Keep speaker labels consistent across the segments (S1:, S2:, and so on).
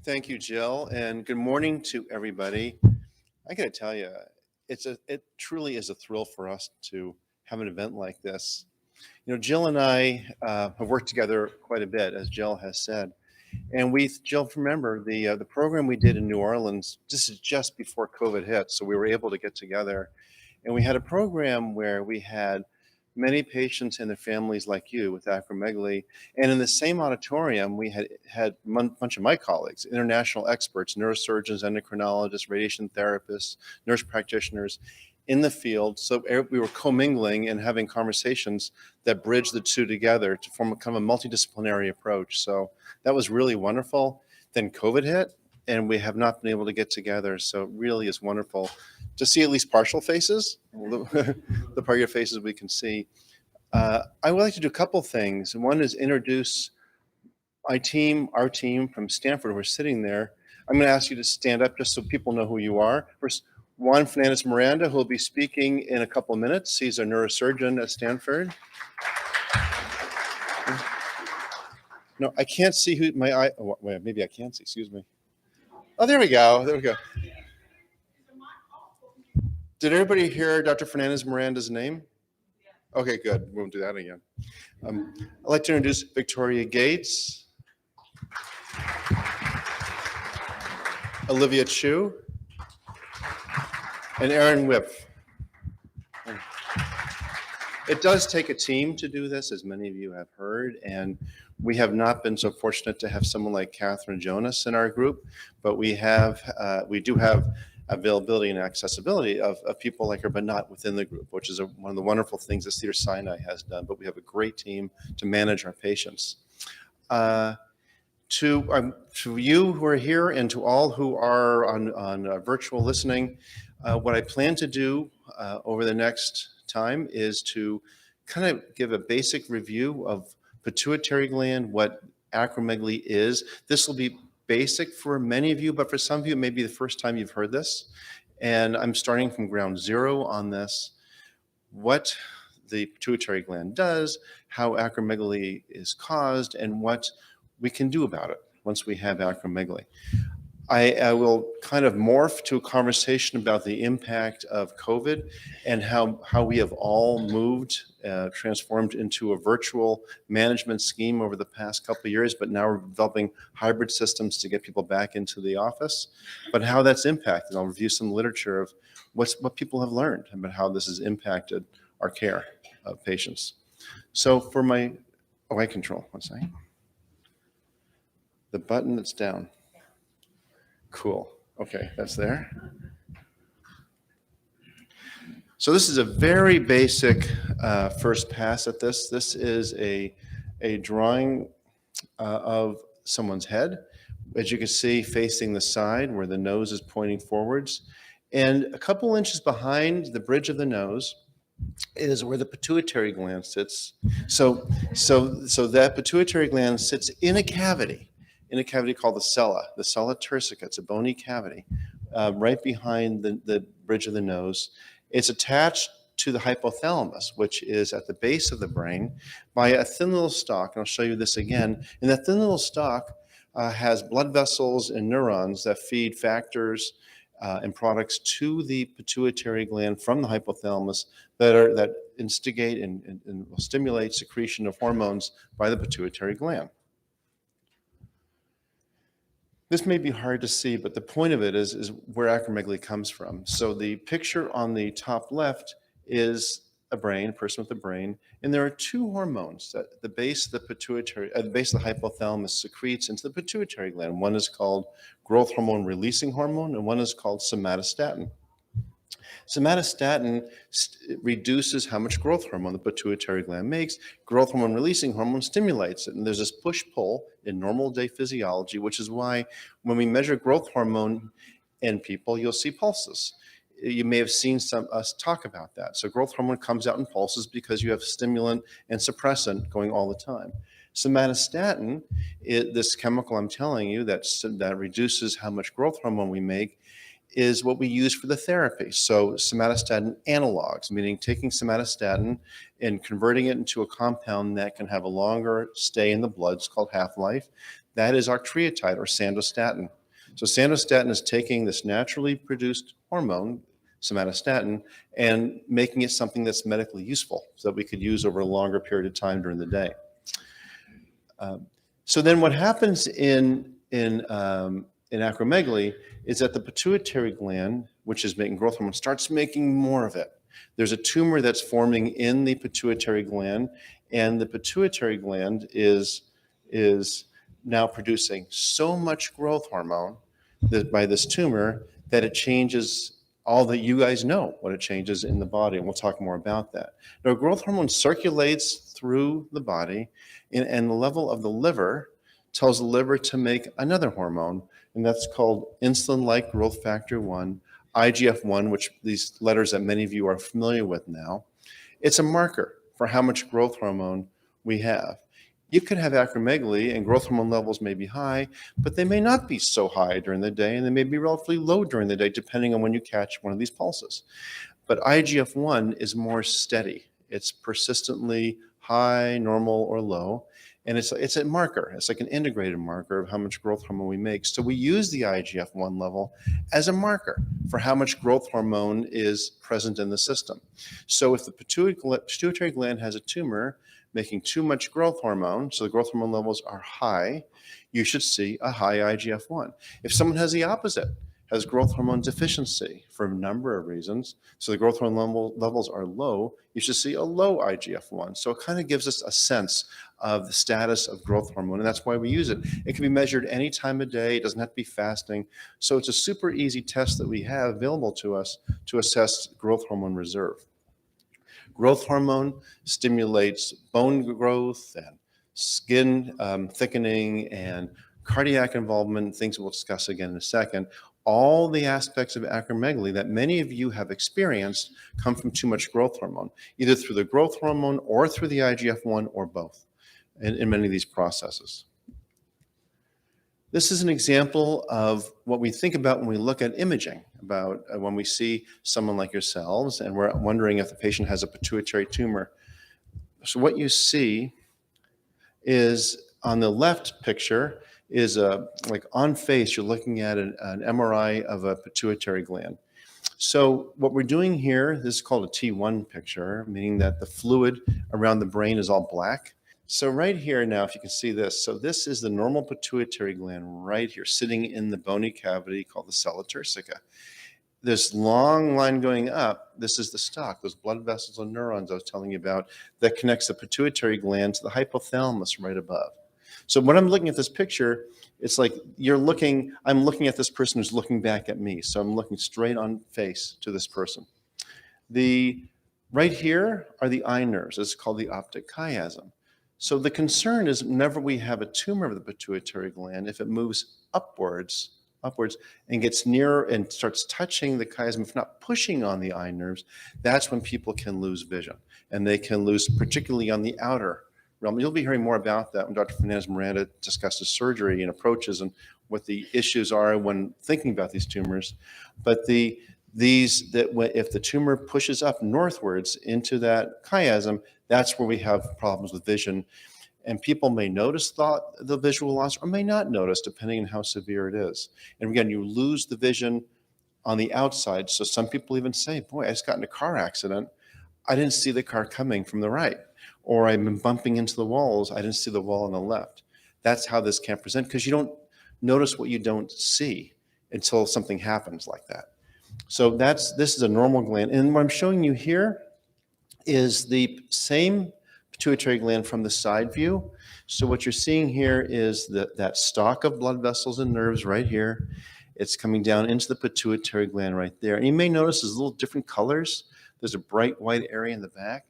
S1: Thank you, Jill, and good morning to everybody. I got to tell you, it truly is a thrill for us to have an event like this. You know, Jill and I have worked together quite a bit, as Jill has said, and Jill, remember the program we did in New Orleans. This is just before COVID hit, so we were able to get together, and we had a program where we had many patients and their families like you with acromegaly. And in the same auditorium, we had a bunch of my colleagues, international experts, neurosurgeons, endocrinologists, radiation therapists, nurse practitioners in the field. So we were commingling and having conversations that bridged the two together to form a kind of a multidisciplinary approach. So that was really wonderful. Then COVID hit, and we have not been able to get together. So it really is wonderful to see at least partial faces, the part of your faces we can see. I would like to do a couple things. One is introduce our team from Stanford who are sitting there. I'm going to ask you to stand up just so people know who you are. First, Juan Fernandez Miranda, who will be speaking in a couple of minutes. He's a neurosurgeon at Stanford. No, I can't see who my eye. Oh, wait, maybe I can see. Excuse me. Oh, there we go. There we go. Did everybody hear Dr. Fernandez Miranda's name? Okay, good. We won't do that again. I'd like to introduce Victoria Gates, Olivia Chu, and Aaron Whip. It does take a team to do this, as many of you have heard, and we have not been so fortunate to have someone like Catherine Jonas in our group, but we do have availability and accessibility of people like her, but not within the group, which is one of the wonderful things that Cedars-Sinai has done. But we have a great team to manage our patients. To you who are here and to all who are on virtual listening, what I plan to do over the next time is to kind of give a basic review of pituitary gland, what acromegaly is. This will be basic for many of you, but for some of you, it may be the first time you've heard this. And I'm starting from ground zero on this, what the pituitary gland does, how acromegaly is caused, and what we can do about it once we have acromegaly. I will kind of morph to a conversation about the impact of COVID and how we have all moved, transformed into a virtual management scheme over the past couple of years, but now we're developing hybrid systems to get people back into the office, but how that's impacted. I'll review some literature of what people have learned about how this has impacted our care of patients. So for my eye control, one second. The button that's down. Cool. Okay, that's there. So this is a very basic first pass at this. This is a drawing of someone's head, as you can see, facing the side where the nose is pointing forwards. And a couple inches behind the bridge of the nose is where the pituitary gland sits. So that pituitary gland sits in a cavity called the sella turcica. It's a bony cavity right behind the bridge of the nose. It's attached to the hypothalamus, which is at the base of the brain, by a thin little stalk. And I'll show you this again. And that thin little stalk has blood vessels and neurons that feed factors and products to the pituitary gland from the hypothalamus that instigate and will stimulate secretion of hormones by the pituitary gland. This may be hard to see, but the point of it is where acromegaly comes from. So the picture on the top left is a person with a brain, and there are two hormones that the base of the pituitary, the base of the hypothalamus secretes into the pituitary gland. One is called growth hormone releasing hormone, and one is called somatostatin. Somatostatin reduces how much growth hormone the pituitary gland makes. Growth hormone releasing hormone stimulates it. And there's this push-pull in normal day physiology, which is why when we measure growth hormone in people, you'll see pulses. You may have seen us talk about that. So growth hormone comes out in pulses because you have stimulant and suppressant going all the time. Somatostatin, this chemical I'm telling you that reduces how much growth hormone we make, is what we use for the therapy. So somatostatin analogs, meaning taking somatostatin and converting it into a compound that can have a longer stay in the blood. It's called half-life. That is octreotide or sandostatin. So sandostatin is taking this naturally produced hormone, somatostatin, and making it something that's medically useful so that we could use over a longer period of time during the day. So then what happens in acromegaly is that the pituitary gland, which is making growth hormone, starts making more of it. There's a tumor that's forming in the pituitary gland, and the pituitary gland is now producing so much growth hormone by this tumor that it changes all that you guys know what it changes in the body, and we'll talk more about that. Now, growth hormone circulates through the body, and the level of the liver tells the liver to make another hormone, and that's called insulin-like growth factor 1, IGF-1, which these letters that many of you are familiar with now. It's a marker for how much growth hormone we have. You could have acromegaly and growth hormone levels may be high, but they may not be so high during the day, and they may be relatively low during the day, depending on when you catch one of these pulses. But IGF-1 is more steady. It's persistently high, normal, or low, and it's a marker. It's like an integrated marker of how much growth hormone we make. So we use the IGF-1 level as a marker for how much growth hormone is present in the system. So if the pituitary gland has a tumor making too much growth hormone, so the growth hormone levels are high, you should see a high IGF-1. If someone has the opposite, has growth hormone deficiency for a number of reasons, so the growth hormone levels are low, you should see a low IGF-1. So it kind of gives us a sense of the status of growth hormone, and that's why we use it. It can be measured any time of day. It doesn't have to be fasting. So it's a super easy test that we have available to us to assess growth hormone reserve. Growth hormone stimulates bone growth and skin thickening and cardiac involvement, things we'll discuss again in a second. All the aspects of acromegaly that many of you have experienced come from too much growth hormone, either through the growth hormone or through the IGF-1 or both in many of these processes. This is an example of what we think about when we look at imaging, about when we see someone like yourselves and we're wondering if the patient has a pituitary tumor. So what you see is on the left picture is like on face, you're looking at an MRI of a pituitary gland. So what we're doing here, this is called a T1 picture, meaning that the fluid around the brain is all black. So right here now, if you can see this, so this is the normal pituitary gland right here, sitting in the bony cavity called the sella turcica. This long line going up, this is the stalk, those blood vessels and neurons I was telling you about that connects the pituitary gland to the hypothalamus right above. So when I'm looking at this picture, it's like I'm looking at this person who's looking back at me. So I'm looking straight on face to this person. Right here are the eye nerves. It's called the optic chiasm. So the concern is whenever we have a tumor of the pituitary gland, if it moves upwards and gets near and starts touching the chiasm, if not pushing on the eye nerves, that's when people can lose vision. And they can lose particularly on the outer realm. You'll be hearing more about that when Dr. Fernandez-Miranda discusses surgery and approaches and what the issues are when thinking about these tumors. But if the tumor pushes up northwards into that chiasm, that's where we have problems with vision. And people may notice the visual loss or may not notice, depending on how severe it is. And again, you lose the vision on the outside. So some people even say, boy, I just got in a car accident. I didn't see the car coming from the right. Or I've been bumping into the walls. I didn't see the wall on the left. That's how this can present, because you don't notice what you don't see until something happens like that. So this is a normal gland. And what I'm showing you here is the same pituitary gland from the side view. So what you're seeing here is that stalk of blood vessels and nerves right here. It's coming down into the pituitary gland right there. And you may notice there's little different colors. There's a bright white area in the back.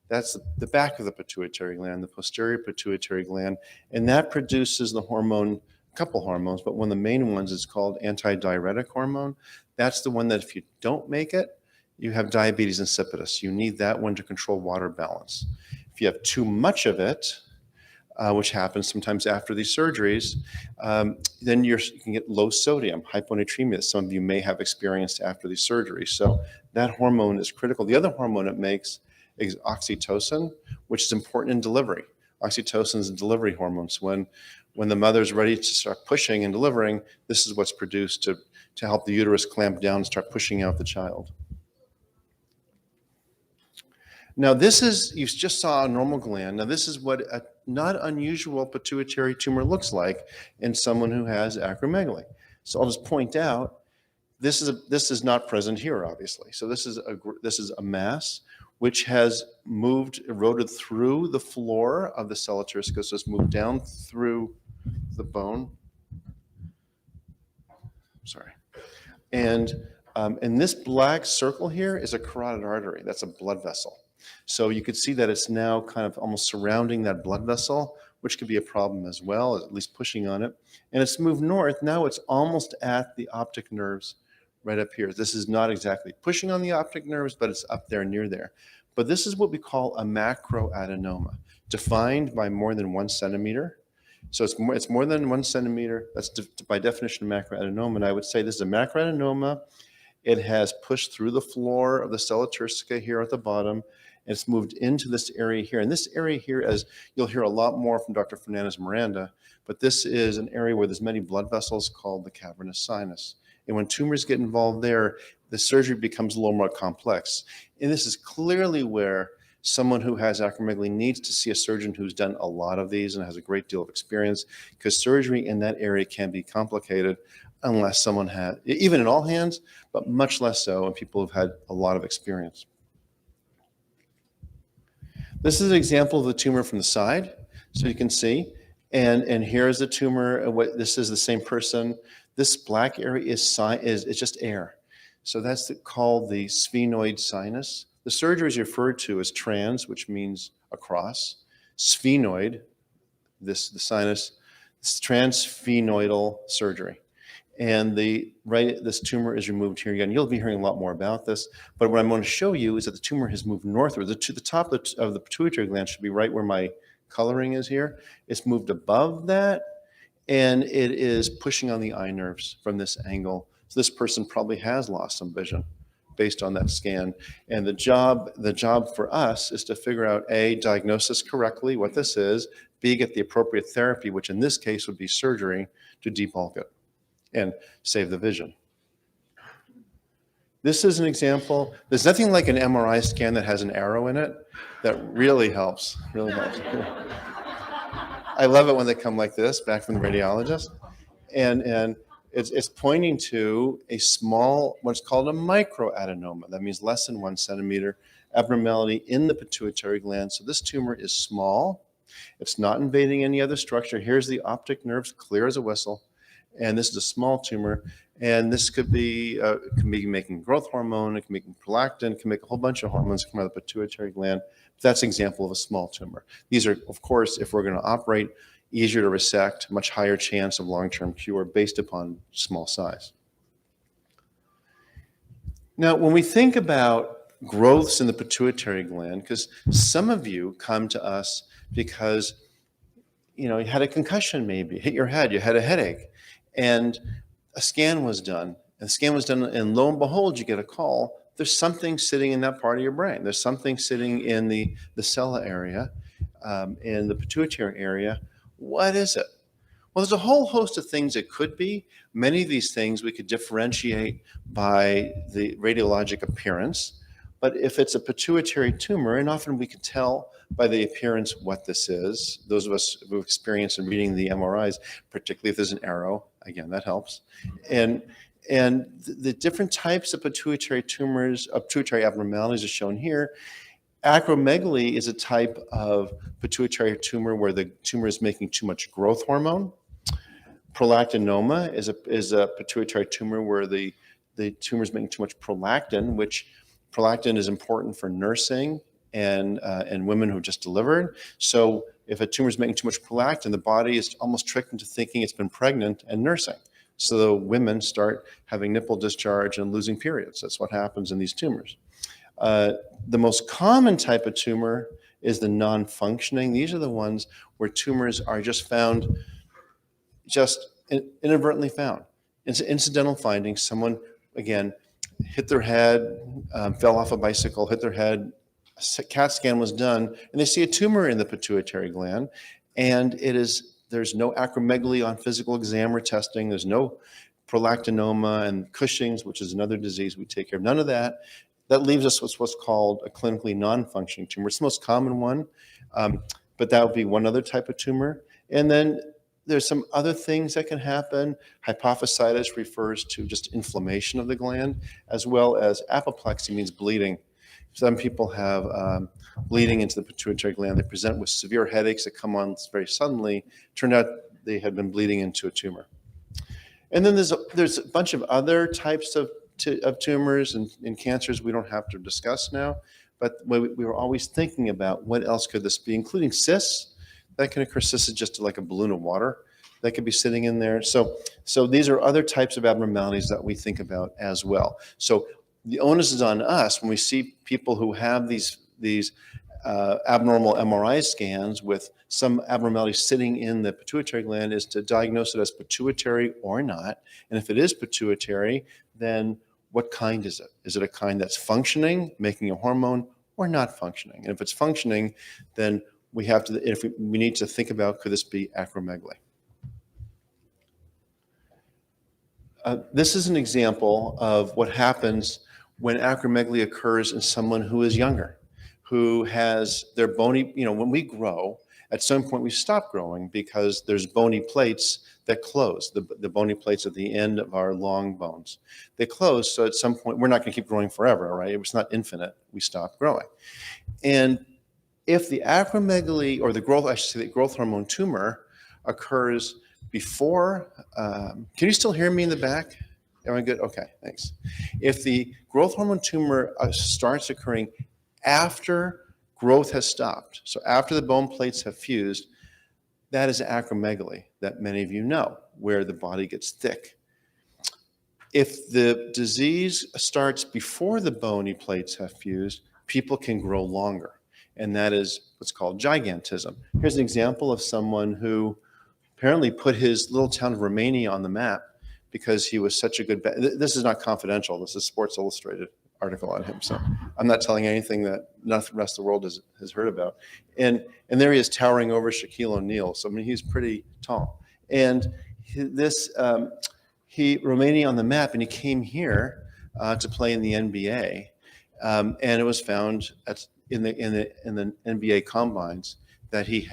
S1: That's the back of the pituitary gland, the posterior pituitary gland. And that produces the hormone, a couple hormones, but one of the main ones is called antidiuretic hormone. That's the one that if you don't make it, you have diabetes insipidus. You need that one to control water balance. If you have too much of it, which happens sometimes after these surgeries, then you can get low sodium, hyponatremia, that some of you may have experienced after these surgeries. So that hormone is critical. The other hormone it makes is oxytocin, which is important in delivery. Oxytocin is a delivery hormone. So When the mother's ready to start pushing and delivering, this is what's produced to help the uterus clamp down and start pushing out the child. Now this is, you just saw a normal gland. Now this is what a not unusual pituitary tumor looks like in someone who has acromegaly. So I'll just point out, this is not present here, obviously. So this is a mass which has moved, eroded through the floor of the cell latticus, so it's moved down through the bone. Sorry. And this black circle here is a carotid artery. That's a blood vessel. So you could see that it's now kind of almost surrounding that blood vessel, which could be a problem as well, at least pushing on it. And it's moved north. Now it's almost at the optic nerves right up here. This is not exactly pushing on the optic nerves, but it's up there near there. But this is what we call a macroadenoma, defined by more than 1 centimeter. So it's more than 1 centimeter. That's by definition a macroadenoma. And I would say this is a macroadenoma. It has pushed through the floor of the cell latticus here at the bottom, and it's moved into this area here. And this area here, as you'll hear a lot more from Dr. Fernandez-Miranda, but this is an area where there's many blood vessels called the cavernous sinus. And when tumors get involved there, the surgery becomes a little more complex. And this is clearly where someone who has acromegaly needs to see a surgeon who's done a lot of these and has a great deal of experience, because surgery in that area can be complicated unless someone had, even in all hands, but much less so in people who've had a lot of experience. This is an example of the tumor from the side, so you can see. And here's the tumor. This is the same person. This black area is just air. So that's called the sphenoid sinus. The surgery is referred to as trans, which means across. Sphenoid, the sinus, transsphenoidal surgery. And this tumor is removed here again. You'll be hearing a lot more about this, but what I'm going to show you is that the tumor has moved northward. The top of the pituitary gland should be right where my coloring is here. It's moved above that, and it is pushing on the eye nerves from this angle. So this person probably has lost some vision based on that scan. And the job for us is to figure out, A, diagnose this correctly, what this is, B, get the appropriate therapy, which in this case would be surgery, to debulk it and save the vision. This is an example. There's nothing like an MRI scan that has an arrow in it. That really helps, really helps. I love it when they come like this, back from the radiologist. And it's pointing to a small, what's called a microadenoma. That means less than 1 centimeter abnormality in the pituitary gland. So this tumor is small. It's not invading any other structure. Here's the optic nerves, clear as a whistle. And this is a small tumor. And this could be making growth hormone, it can make prolactin, it can make a whole bunch of hormones come out of the pituitary gland. That's an example of a small tumor. These are, of course, if we're going to operate, easier to resect, much higher chance of long-term cure based upon small size. Now, when we think about growths in the pituitary gland, because some of you come to us because you had a concussion, maybe hit your head, you had a headache, and a scan was done. And the scan was done, and lo and behold, you get a call. There's something sitting in that part of your brain. There's something sitting in the sella area, in the pituitary area. What is it? Well, there's a whole host of things it could be. Many of these things we could differentiate by the radiologic appearance. But if it's a pituitary tumor, and often we can tell by the appearance what this is, those of us who've experienced in reading the MRIs, particularly if there's an arrow, again, that helps. And the different types of pituitary tumors, of pituitary abnormalities are shown here. Acromegaly is a type of pituitary tumor where the tumor is making too much growth hormone. Prolactinoma is a pituitary tumor where the tumor is making too much prolactin, which prolactin is important for nursing and women who have just delivered. So if a tumor is making too much prolactin, the body is almost tricked into thinking it's been pregnant and nursing. So the women start having nipple discharge and losing periods. That's what happens in these tumors. The most common type of tumor is the non-functioning. These are the ones where tumors are just found, just inadvertently found. It's an incidental finding. Someone, again, hit their head, fell off a bicycle, hit their head, a CAT scan was done, and they see a tumor in the pituitary gland, and it is There's no acromegaly on physical exam or testing. There's no prolactinoma and Cushing's, which is another disease we take care of. None of that. That leaves us with what's called a clinically non-functioning tumor. It's the most common one, but that would be one other type of tumor. And then there's some other things that can happen. Hypophysitis refers to just inflammation of the gland, as well as apoplexy means bleeding. Some people have bleeding into the pituitary gland. They present with severe headaches that come on very suddenly. Turned out they had been bleeding into a tumor. And then there's a bunch of other types of tumors and cancers we don't have to discuss now, but we were always thinking about what else could this be, including cysts. That can occur. Cysts is just like a balloon of water that could be sitting in there. So these are other types of abnormalities that we think about as well. So the onus is on us when we see people who have these abnormal MRI scans with some abnormality sitting in the pituitary gland is to diagnose it as pituitary or not. And if it is pituitary, then what kind is it? Is it a kind that's functioning, making a hormone, or not functioning? And if it's functioning, then we need to think about, could this be acromegaly? This is an example of what happens when acromegaly occurs in someone who is younger, who has their bony, when we grow, at some point we stop growing because there's bony plates that close, the bony plates at the end of our long bones. They close, so at some point, we're not going to keep growing forever, right? It's not infinite. We stop growing. And if the acromegaly, or the growth hormone tumor occurs before, can you still hear me in the back? Am I good? Okay, thanks. If the growth hormone tumor starts occurring after growth has stopped, so after the bone plates have fused, that is acromegaly that many of you know, where the body gets thick. If the disease starts before the bony plates have fused, people can grow longer, and that is what's called gigantism. Here's an example of someone who apparently put his little town of Romania on the map because he was such a good, this is not confidential, this is Sports Illustrated article on him, so I'm not telling anything that not the rest of the world has heard about. And there he is towering over Shaquille O'Neal, so I mean, he's pretty tall. And Romania on the map, and he came here to play in the NBA, and it was found in the NBA combines that he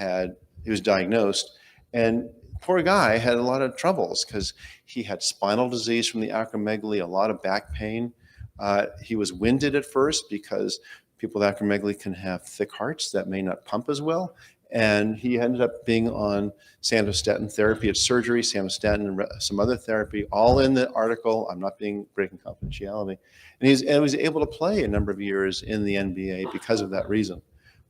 S1: was diagnosed, and poor guy had a lot of troubles because he had spinal disease from the acromegaly, a lot of back pain. He was winded at first because people with acromegaly can have thick hearts that may not pump as well. And he ended up being on sandostatin therapy, surgery, sandostatin, and some other therapy, all in the article. I'm not breaking confidentiality. And he was able to play a number of years in the NBA because of that reason.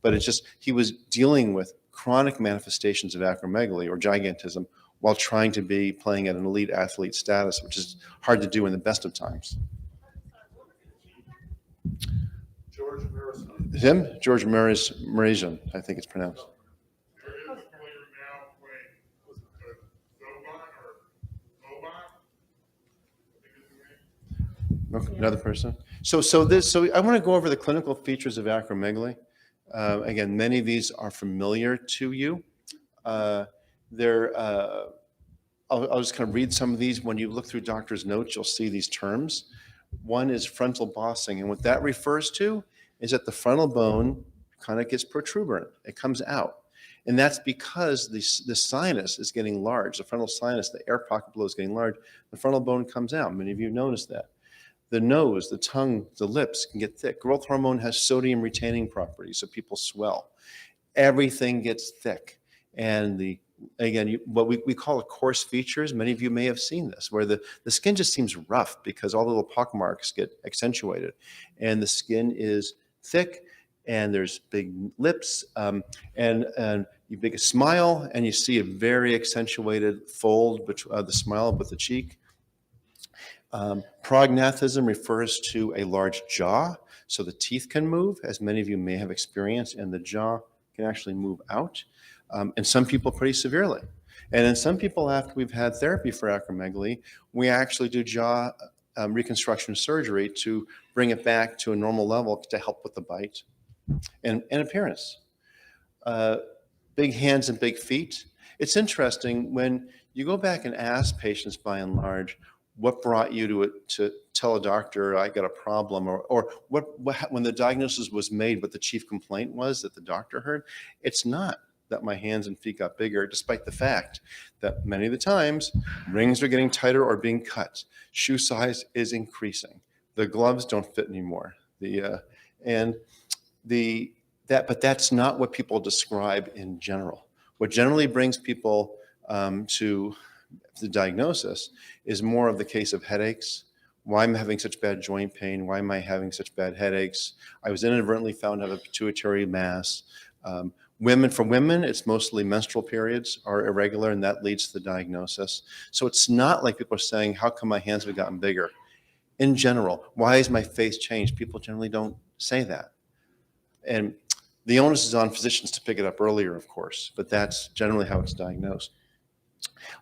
S1: But he was dealing with chronic manifestations of acromegaly or gigantism while trying to be playing at an elite athlete status, which is hard to do in the best of times. George Marijan, I think it's pronounced. Okay, another person. So I want to go over the clinical features of acromegaly. Again, many of these are familiar to you. I'll just kind of read some of these. When you look through doctor's notes, you'll see these terms. One is frontal bossing, and what that refers to is that the frontal bone kind of gets protuberant. It comes out. And that's because the sinus is getting large. The frontal sinus, the air pocket below is getting large. The frontal bone comes out. Many of you noticed that. The nose, the tongue, the lips can get thick. Growth hormone has sodium retaining properties, so people swell. Everything gets thick. And what we call coarse features, many of you may have seen this, where the skin just seems rough because all the little pock marks get accentuated. And the skin is thick, and there's big lips, and you make a smile, and you see a very accentuated fold between the smile with the cheek. Prognathism refers to a large jaw, so the teeth can move, as many of you may have experienced, and the jaw can actually move out, and some people pretty severely. And in some people, after we've had therapy for acromegaly, we actually do jaw reconstruction surgery to bring it back to a normal level to help with the bite and appearance. Big hands and big feet. It's interesting when you go back and ask patients by and large, what brought you to tell a doctor I got a problem, or when the diagnosis was made, what the chief complaint was that the doctor heard. It's not that my hands and feet got bigger, despite the fact that many of the times rings are getting tighter or being cut, shoe size is increasing, the gloves don't fit anymore, but that's not what people describe in general. What generally brings people to the diagnosis is more of the case of headaches. Why am I having such bad joint pain? Why am I having such bad headaches? I was inadvertently found to have a pituitary mass. For women, it's mostly menstrual periods are irregular, and that leads to the diagnosis. So it's not like people are saying, how come my hands have gotten bigger? In general, why is my face changed? People generally don't say that. And the onus is on physicians to pick it up earlier, of course, but that's generally how it's diagnosed.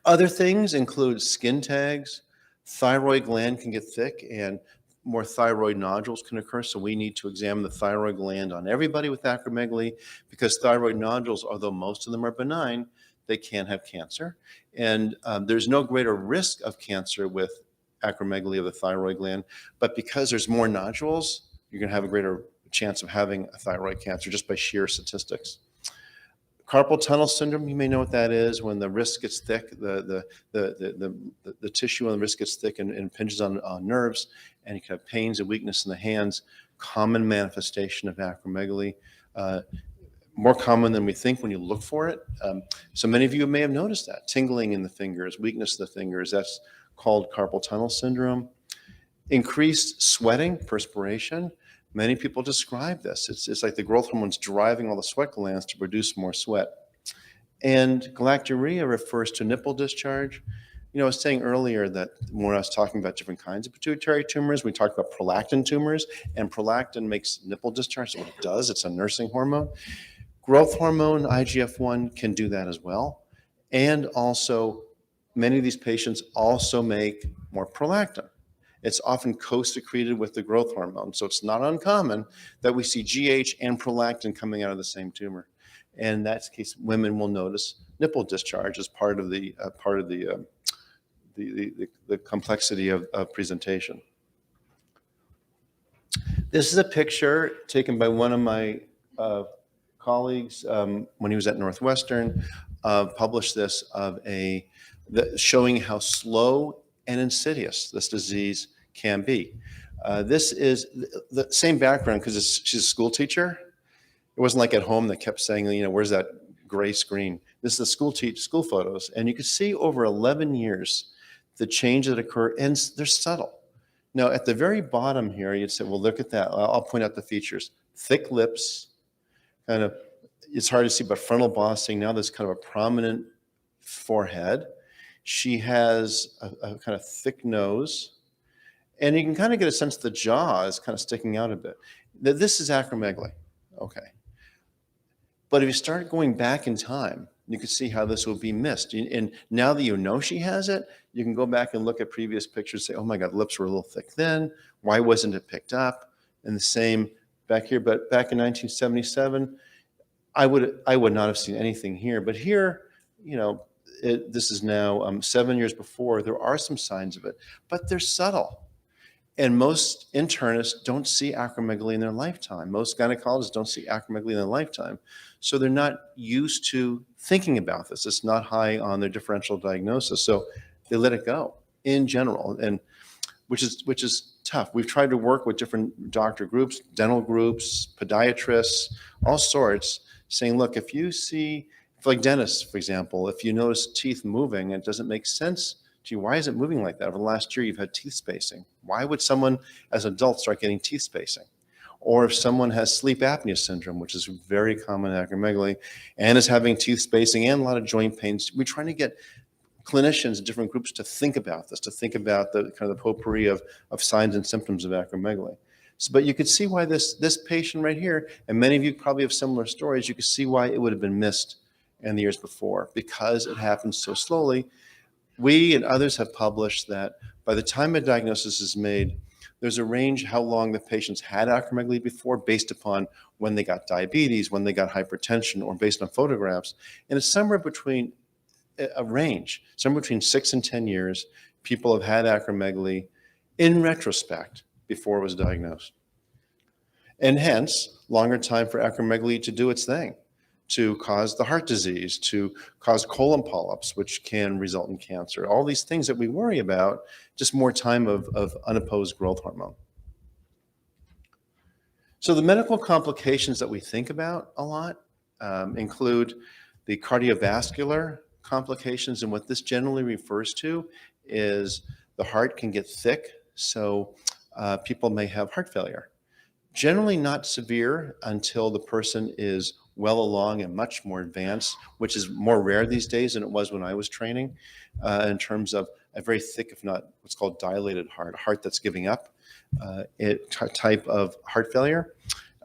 S1: Other things include skin tags. Thyroid gland can get thick and more thyroid nodules can occur, so we need to examine the thyroid gland on everybody with acromegaly, because thyroid nodules, although most of them are benign, they can have cancer. And there's no greater risk of cancer with acromegaly of the thyroid gland, but because there's more nodules, you're going to have a greater chance of having a thyroid cancer just by sheer statistics. Carpal tunnel syndrome, you may know what that is, when the wrist gets thick, the tissue on the wrist gets thick and impinges on nerves, and you can have pains and weakness in the hands. Common manifestation of acromegaly, more common than we think when you look for it. So many of you may have noticed that, tingling in the fingers, weakness in the fingers, that's called carpal tunnel syndrome. Increased sweating, perspiration. Many people describe this. It's like the growth hormones driving all the sweat glands to produce more sweat. And galactorrhea refers to nipple discharge. I was saying earlier that when I was talking about different kinds of pituitary tumors, we talked about prolactin tumors, and prolactin makes nipple discharge. So what it does, it's a nursing hormone. Growth hormone, IGF-1, can do that as well. And also, many of these patients also make more prolactin. It's often co-secreted with the growth hormone. So it's not uncommon that we see GH and prolactin coming out of the same tumor. And in that case, women will notice nipple discharge as part of the complexity of presentation. This is a picture taken by one of my colleagues when he was at Northwestern, published this showing how slow and insidious this disease can be. This is the same background because she's a school teacher. It wasn't like at home that kept saying, where's that gray screen? This is the school photos. And you can see over 11 years, the change that occurred, and they're subtle. Now, at the very bottom here, you'd say, well, look at that. I'll point out the features. Thick lips, it's hard to see, but frontal bossing. Now there's kind of a prominent forehead. She has a kind of thick nose, and you can kind of get a sense the jaw is kind of sticking out a bit. This is acromegaly, okay. But if you start going back in time, you can see how this will be missed. And now that you know she has it, you can go back and look at previous pictures and say, oh my God, lips were a little thick then. Why wasn't it picked up? And the same back here, but back in 1977, I would not have seen anything here. But here, this is now 7 years before, there are some signs of it, but they're subtle. And most internists don't see acromegaly in their lifetime. Most gynecologists don't see acromegaly in their lifetime. So they're not used to thinking about this. It's not high on their differential diagnosis. So they let it go in general, and which is tough. We've tried to work with different doctor groups, dental groups, podiatrists, all sorts, saying, look, if you see, like dentists, for example, if you notice teeth moving, it doesn't make sense. Gee, why is it moving like that? Over the last year, you've had teeth spacing. Why would someone as an adult start getting teeth spacing? Or if someone has sleep apnea syndrome, which is very common in acromegaly, and is having teeth spacing and a lot of joint pains, we're trying to get clinicians in different groups to think about this, to think about the kind of the potpourri of signs and symptoms of acromegaly. So, but you could see why this patient right here, and many of you probably have similar stories, you could see why it would have been missed in the years before, because it happens so slowly. We and others have published that by the time a diagnosis is made, there's a range how long the patients had acromegaly before based upon when they got diabetes, when they got hypertension, or based on photographs. And it's somewhere between a range, somewhere between 6 and 10 years, people have had acromegaly in retrospect before it was diagnosed. And hence, longer time for acromegaly to do its thing, to cause the heart disease, to cause colon polyps, which can result in cancer. All these things that we worry about, just more time of unopposed growth hormone. So the medical complications that we think about a lot include the cardiovascular complications, and what this generally refers to is the heart can get thick, so people may have heart failure. Generally not severe until the person is well along and much more advanced, which is more rare these days than it was when I was training, in terms of a very thick, if not what's called dilated heart, a heart that's giving up, type of heart failure.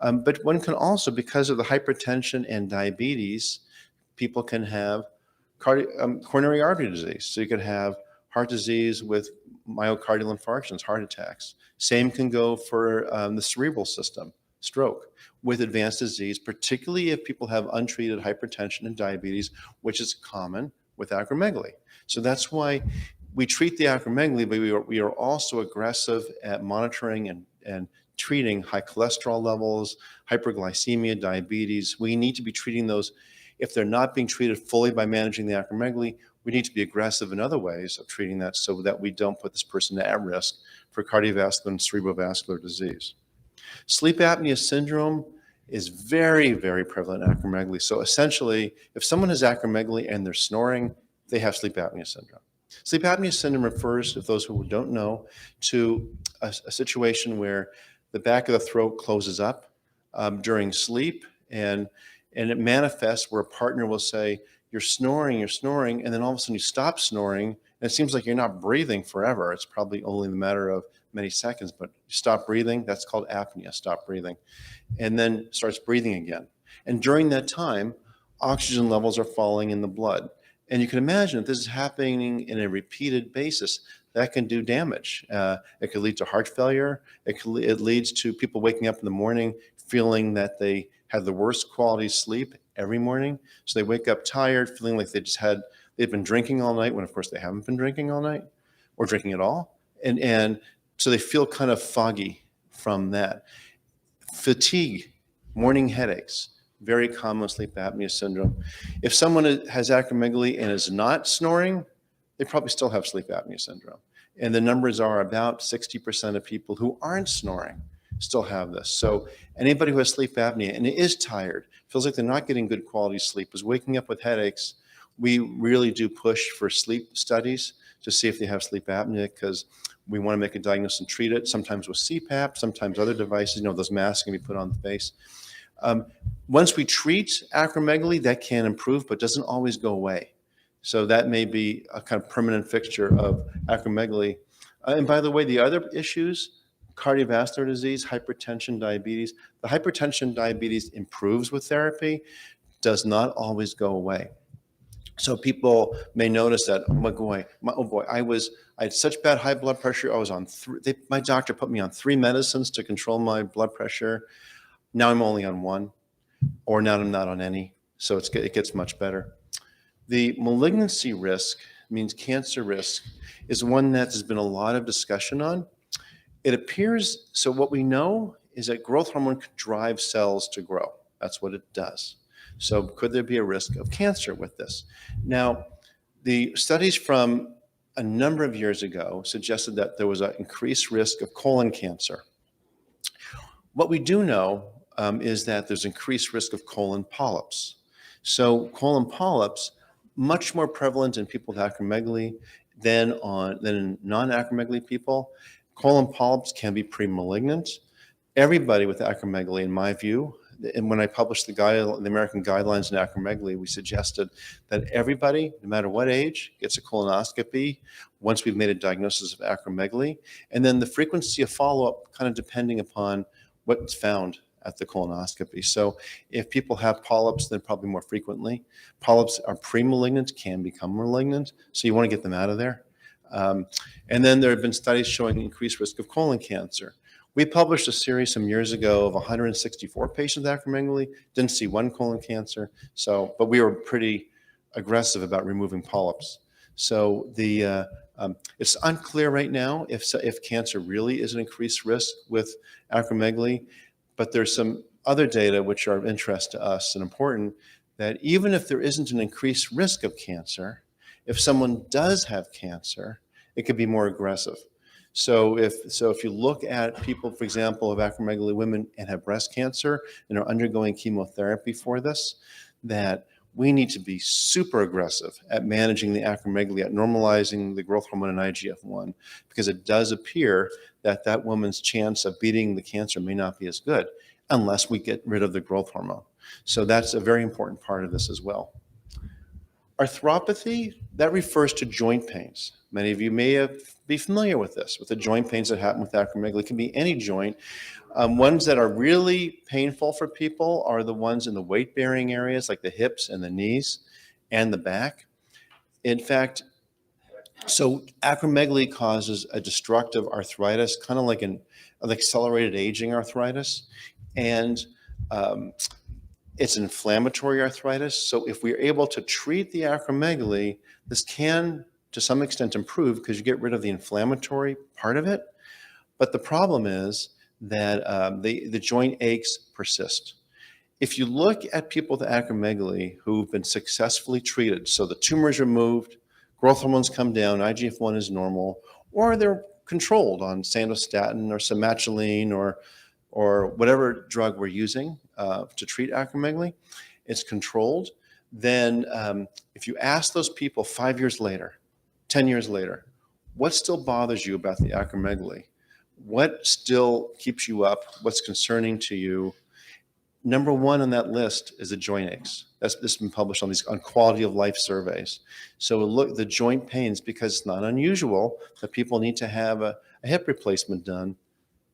S1: But one can also, because of the hypertension and diabetes, people can have coronary artery disease. So you could have heart disease with myocardial infarctions, heart attacks. Same can go for the cerebral system, stroke, with advanced disease, particularly if people have untreated hypertension and diabetes, which is common with acromegaly. So that's why we treat the acromegaly, but we are also aggressive at monitoring and treating high cholesterol levels, hyperglycemia, diabetes. We need to be treating those. If they're not being treated fully by managing the acromegaly, we need to be aggressive in other ways of treating that so that we don't put this person at risk for cardiovascular and cerebrovascular disease. Sleep apnea syndrome is very, very prevalent in acromegaly. So essentially, if someone has acromegaly and they're snoring, they have sleep apnea syndrome. Sleep apnea syndrome refers, if those who don't know, to a situation where the back of the throat closes up during sleep, and it manifests where a partner will say, you're snoring, and then all of a sudden you stop snoring, and it seems like you're not breathing forever. It's probably only a matter of many seconds, but you stop breathing, that's called apnea, stop breathing, and then starts breathing again. And during that time, oxygen levels are falling in the blood. And you can imagine if this is happening in a repeated basis, that can do damage. It could lead to heart failure. It leads to people waking up in the morning feeling that they had the worst quality sleep every morning. So they wake up tired, feeling like they've been drinking all night, when of course they haven't been drinking all night or drinking at all. And so they feel kind of foggy from that. Fatigue, morning headaches, very common with sleep apnea syndrome. If someone has acromegaly and is not snoring, they probably still have sleep apnea syndrome. And the numbers are about 60% of people who aren't snoring still have this. So anybody who has sleep apnea and is tired, feels like they're not getting good quality sleep, is waking up with headaches, we really do push for sleep studies to see if they have sleep apnea, because we want to make a diagnosis and treat it, sometimes with CPAP, sometimes other devices, those masks can be put on the face. Once we treat acromegaly, that can improve, but doesn't always go away. So that may be a kind of permanent fixture of acromegaly. And by the way, the other issues, cardiovascular disease, hypertension, diabetes. The hypertension, diabetes improves with therapy, does not always go away. So people may notice that, oh boy, I had such bad high blood pressure. I was on my doctor put me on 3 medicines to control my blood pressure. Now I'm only on 1, or now I'm not on any. So it gets much better. The malignancy risk, means cancer risk, is one that there's been a lot of discussion on. It appears, so what we know is that growth hormone could drive cells to grow. That's what it does. So could there be a risk of cancer with this? Now, the studies from a number of years ago suggested that there was an increased risk of colon cancer. What we do know is that there's increased risk of colon polyps. So colon polyps, much more prevalent in people with acromegaly than in non-acromegaly people. Colon polyps can be pre-malignant. Everybody with acromegaly, in my view, and when I published the American Guidelines in Acromegaly, we suggested that everybody, no matter what age, gets a colonoscopy once we've made a diagnosis of acromegaly, and then the frequency of follow-up kind of depending upon what's found at the colonoscopy. So if people have polyps, then probably more frequently. Polyps are pre-malignant, can become malignant, so you want to get them out of there. And then there have been studies showing increased risk of colon cancer. We published a series some years ago of 164 patients with acromegaly, didn't see one colon cancer, but we were pretty aggressive about removing polyps. So it's unclear right now if cancer really is an increased risk with acromegaly, but there's some other data which are of interest to us and important, that even if there isn't an increased risk of cancer, if someone does have cancer, it could be more aggressive. So if you look at people, for example, of acromegaly women and have breast cancer and are undergoing chemotherapy for this, that we need to be super aggressive at managing the acromegaly, at normalizing the growth hormone and IGF-1, because it does appear that that woman's chance of beating the cancer may not be as good unless we get rid of the growth hormone. So that's a very important part of this as well. Arthropathy, that refers to joint pains. Many of you may be familiar with this, with the joint pains that happen with acromegaly. It can be any joint. Ones that are really painful for people are the ones in the weight-bearing areas, like the hips and the knees and the back. In fact, so acromegaly causes a destructive arthritis, kind of like an accelerated aging arthritis. And it's an inflammatory arthritis. So if we're able to treat the acromegaly, this can, to some extent, improve because you get rid of the inflammatory part of it. But the problem is that the joint aches persist. If you look at people with acromegaly who've been successfully treated, so the tumor is removed, growth hormones come down, IGF-1 is normal, or they're controlled on sandostatin or somatoline or whatever drug we're using to treat acromegaly, it's controlled, then if you ask those people 5 years later, 10 years later, what still bothers you about the acromegaly? What still keeps you up? What's concerning to you? Number one on that list is the joint aches. This has been published on quality of life surveys. So look, the joint pains, because it's not unusual that people need to have a hip replacement done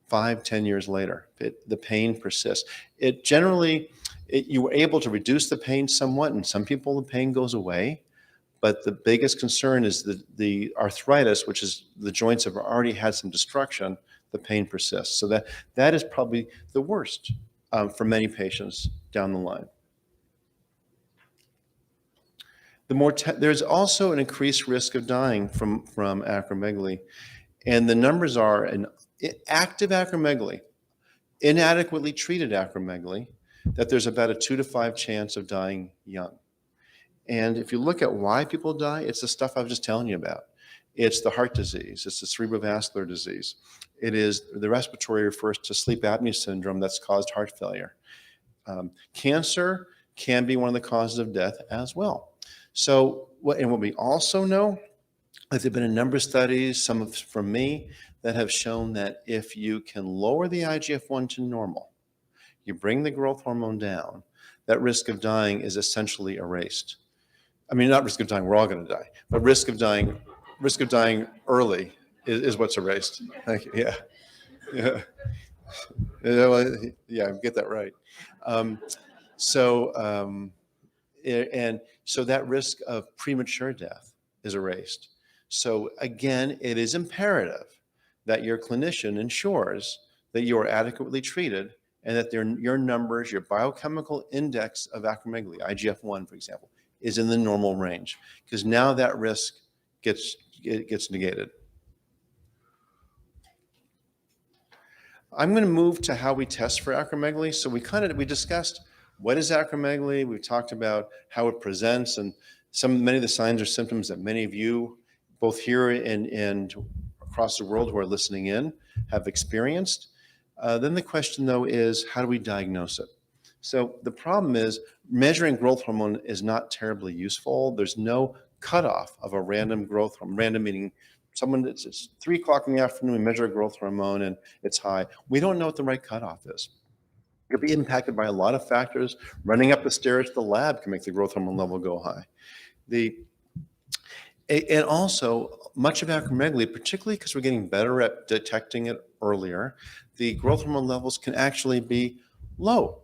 S1: 5, 10 years later. The pain persists. You were able to reduce the pain somewhat, and some people the pain goes away. But the biggest concern is the arthritis, which is the joints have already had some destruction, the pain persists. So that is probably the worst for many patients down the line. There's also an increased risk of dying from acromegaly. And the numbers are in active acromegaly, inadequately treated acromegaly, that there's about a 2 to 5 chance of dying young. And if you look at why people die, it's the stuff I was just telling you about. It's the heart disease. It's the cerebrovascular disease. It is the respiratory, refers to sleep apnea syndrome that's caused heart failure. Cancer can be one of the causes of death as well. So, what we also know, there have been a number of studies, some from me, that have shown that if you can lower the IGF-1 to normal, you bring the growth hormone down, that risk of dying is essentially erased. I mean, not risk of dying, we're all going to die, but risk of dying early is what's erased. Thank you. Yeah. Yeah, get that right. So that risk of premature death is erased. So again, it is imperative that your clinician ensures that you are adequately treated and that your numbers, your biochemical index of acromegaly, IGF-1, for example, is in the normal range, because now that risk gets negated. I'm going to move to how we test for acromegaly. So we discussed what is acromegaly. We talked about how it presents and many of the signs or symptoms that many of you, both here and across the world who are listening in, have experienced. Then the question, though, is how do we diagnose it? So the problem is measuring growth hormone is not terribly useful. There's no cutoff of a random growth hormone. Random meaning it's 3 o'clock in the afternoon, we measure a growth hormone and it's high. We don't know what the right cutoff is. It could be impacted by a lot of factors. Running up the stairs to the lab can make the growth hormone level go high. And also, much of acromegaly, particularly because we're getting better at detecting it earlier, the growth hormone levels can actually be low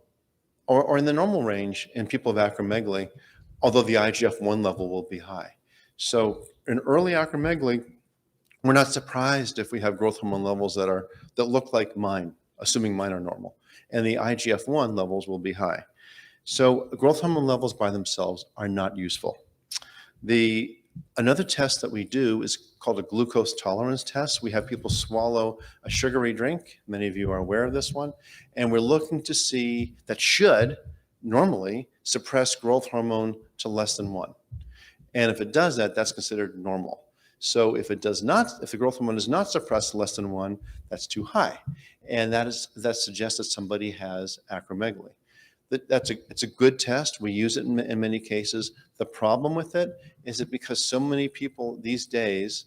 S1: or in the normal range in people with acromegaly, although the IGF-1 level will be high. So in early acromegaly, we're not surprised if we have growth hormone levels that look like mine, assuming mine are normal, and the IGF-1 levels will be high. So growth hormone levels by themselves are not useful. Another test that we do is called a glucose tolerance test. We have people swallow a sugary drink. Many of you are aware of this one. And we're looking to see that should normally suppress growth hormone to less than 1. And if it does that, that's considered normal. So if it does not, if the growth hormone is not suppressed to less than 1, that's too high. And that suggests that somebody has acromegaly. It's a good test. We use it in many cases. The problem with it is that because so many people these days,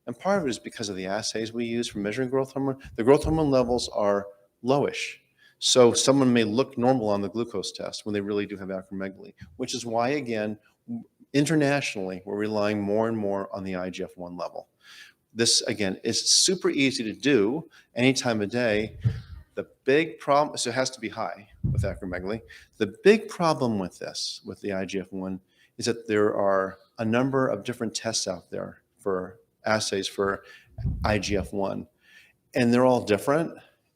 S1: and part of it is because of the assays we use for measuring growth hormone, the growth hormone levels are lowish. So someone may look normal on the glucose test when they really do have acromegaly, which is why, again, internationally, we're relying more and more on the IGF-1 level. This, again, is super easy to do any time of day. The big problem, so it has to be high with acromegaly. The big problem with this, with the IGF-1, is that there are a number of different tests out there for assays for IGF-1, and they're all different,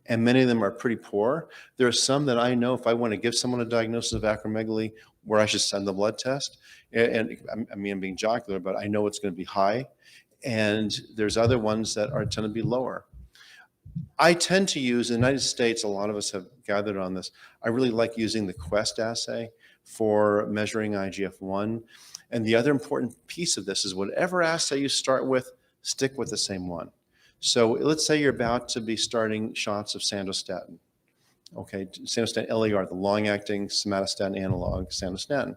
S1: and many of them are pretty poor. There are some that I know if I want to give someone a diagnosis of acromegaly where I should send the blood test, and I mean, I'm being jocular, but I know it's going to be high, and there's other ones that tend to be lower. I tend to use, in the United States, a lot of us have gathered on this, I really like using the Quest assay for measuring IGF-1. And the other important piece of this is whatever assay you start with, stick with the same one. So let's say you're about to be starting shots of sandostatin. Okay, sandostatin LAR, the long-acting somatostatin analog, sandostatin.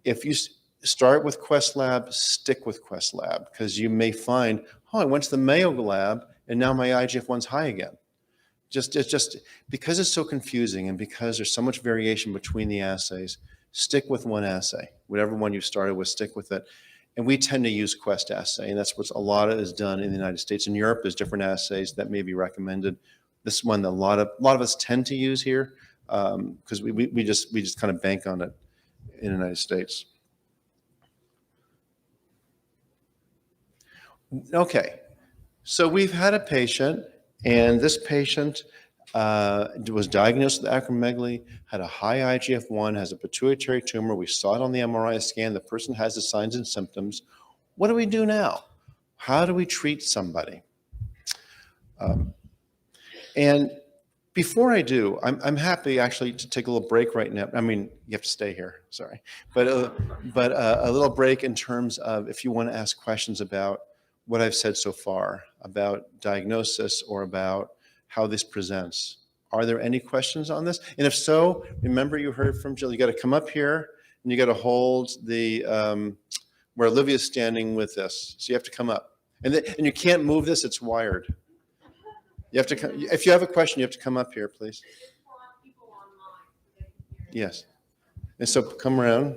S1: If you start with Quest Lab, stick with Quest Lab, because you may find, oh, I went to the Mayo Lab, and now my IGF-1's high again. It's just because it's so confusing and because there's so much variation between the assays, stick with one assay. Whatever one you started with, stick with it. And we tend to use Quest assay, and that's what a lot of is done in the United States. In Europe, there's different assays that may be recommended. This one, a lot of us tend to use here because we just kind of bank on it in the United States. Okay. So we've had a patient, and this patient was diagnosed with acromegaly, had a high IGF-1, has a pituitary tumor. We saw it on the MRI scan. The person has the signs and symptoms. What do we do now? How do we treat somebody? And before I do, I'm happy actually to take a little break right now. I mean, you have to stay here, sorry. But a little break in terms of if you want to ask questions about what I've said so far about diagnosis or about how this presents. Are there any questions on this? And if so, remember you heard from Jill, you got to come up here and you got to hold the, where Olivia's standing with this. So you have to come up. And you can't move this, it's wired. You have to come, if you have a question, you have to come up here, please. Yes. And so come around.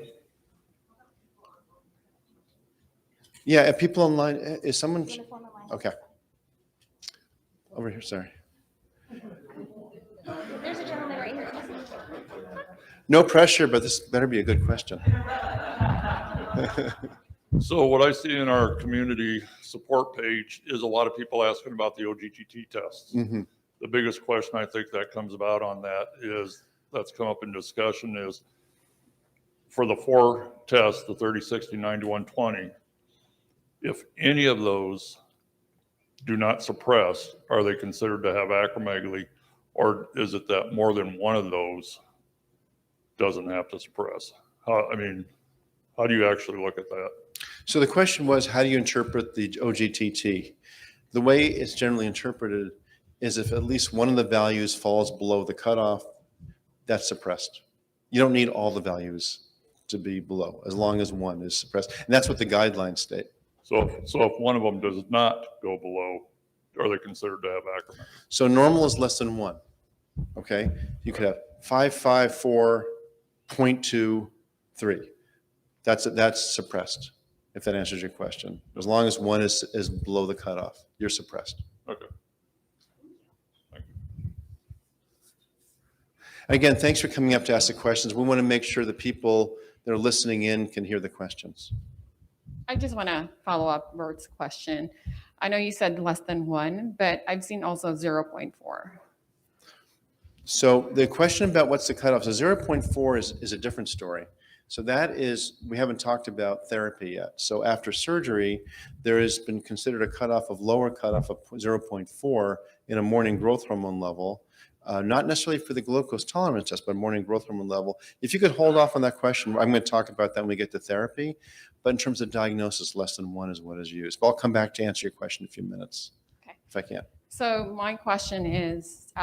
S1: Yeah, if people online, is someone, okay. Over here, sorry.
S2: There's a gentleman right here.
S1: No pressure, but this better be a good question.
S3: So what I see in our community support page is a lot of people asking about the OGTT tests.
S1: Mm-hmm.
S3: The biggest question I think that comes about on that is, that's come up in discussion, is for the 4 tests, the 30, 60, 90, 120, if any of those do not suppress, are they considered to have acromegaly, or is it that more than one of those doesn't have to suppress? How do you actually look at that?
S1: So the question was, how do you interpret the OGTT? The way it's generally interpreted is if at least one of the values falls below the cutoff, that's suppressed. You don't need all the values to be below, as long as one is suppressed. And that's what the guidelines state. So
S3: if one of them does not go below, are they considered to have acromegaly?
S1: So normal is less than 1, okay? You could have 554.23. That's suppressed, if that answers your question. As long as 1 is below the cutoff, you're suppressed.
S3: Okay. Thank you.
S1: Again, thanks for coming up to ask the questions. We want to make sure the people that are listening in can hear the questions.
S4: I just want to follow up Bert's question. I know you said less than 1, but I've seen also 0.4.
S1: So the question about what's the cutoff, so 0.4 is a different story. So that is, we haven't talked about therapy yet. So after surgery, there has been considered a cutoff of lower cutoff of 0.4 in a morning growth hormone level, not necessarily for the glucose tolerance test, but morning growth hormone level. If you could hold off on that question, I'm going to talk about that when we get to therapy. But in terms of diagnosis, less than 1 is what is used. But I'll come back to answer your question in a few minutes,
S4: Okay.
S1: if I can.
S4: So my question is,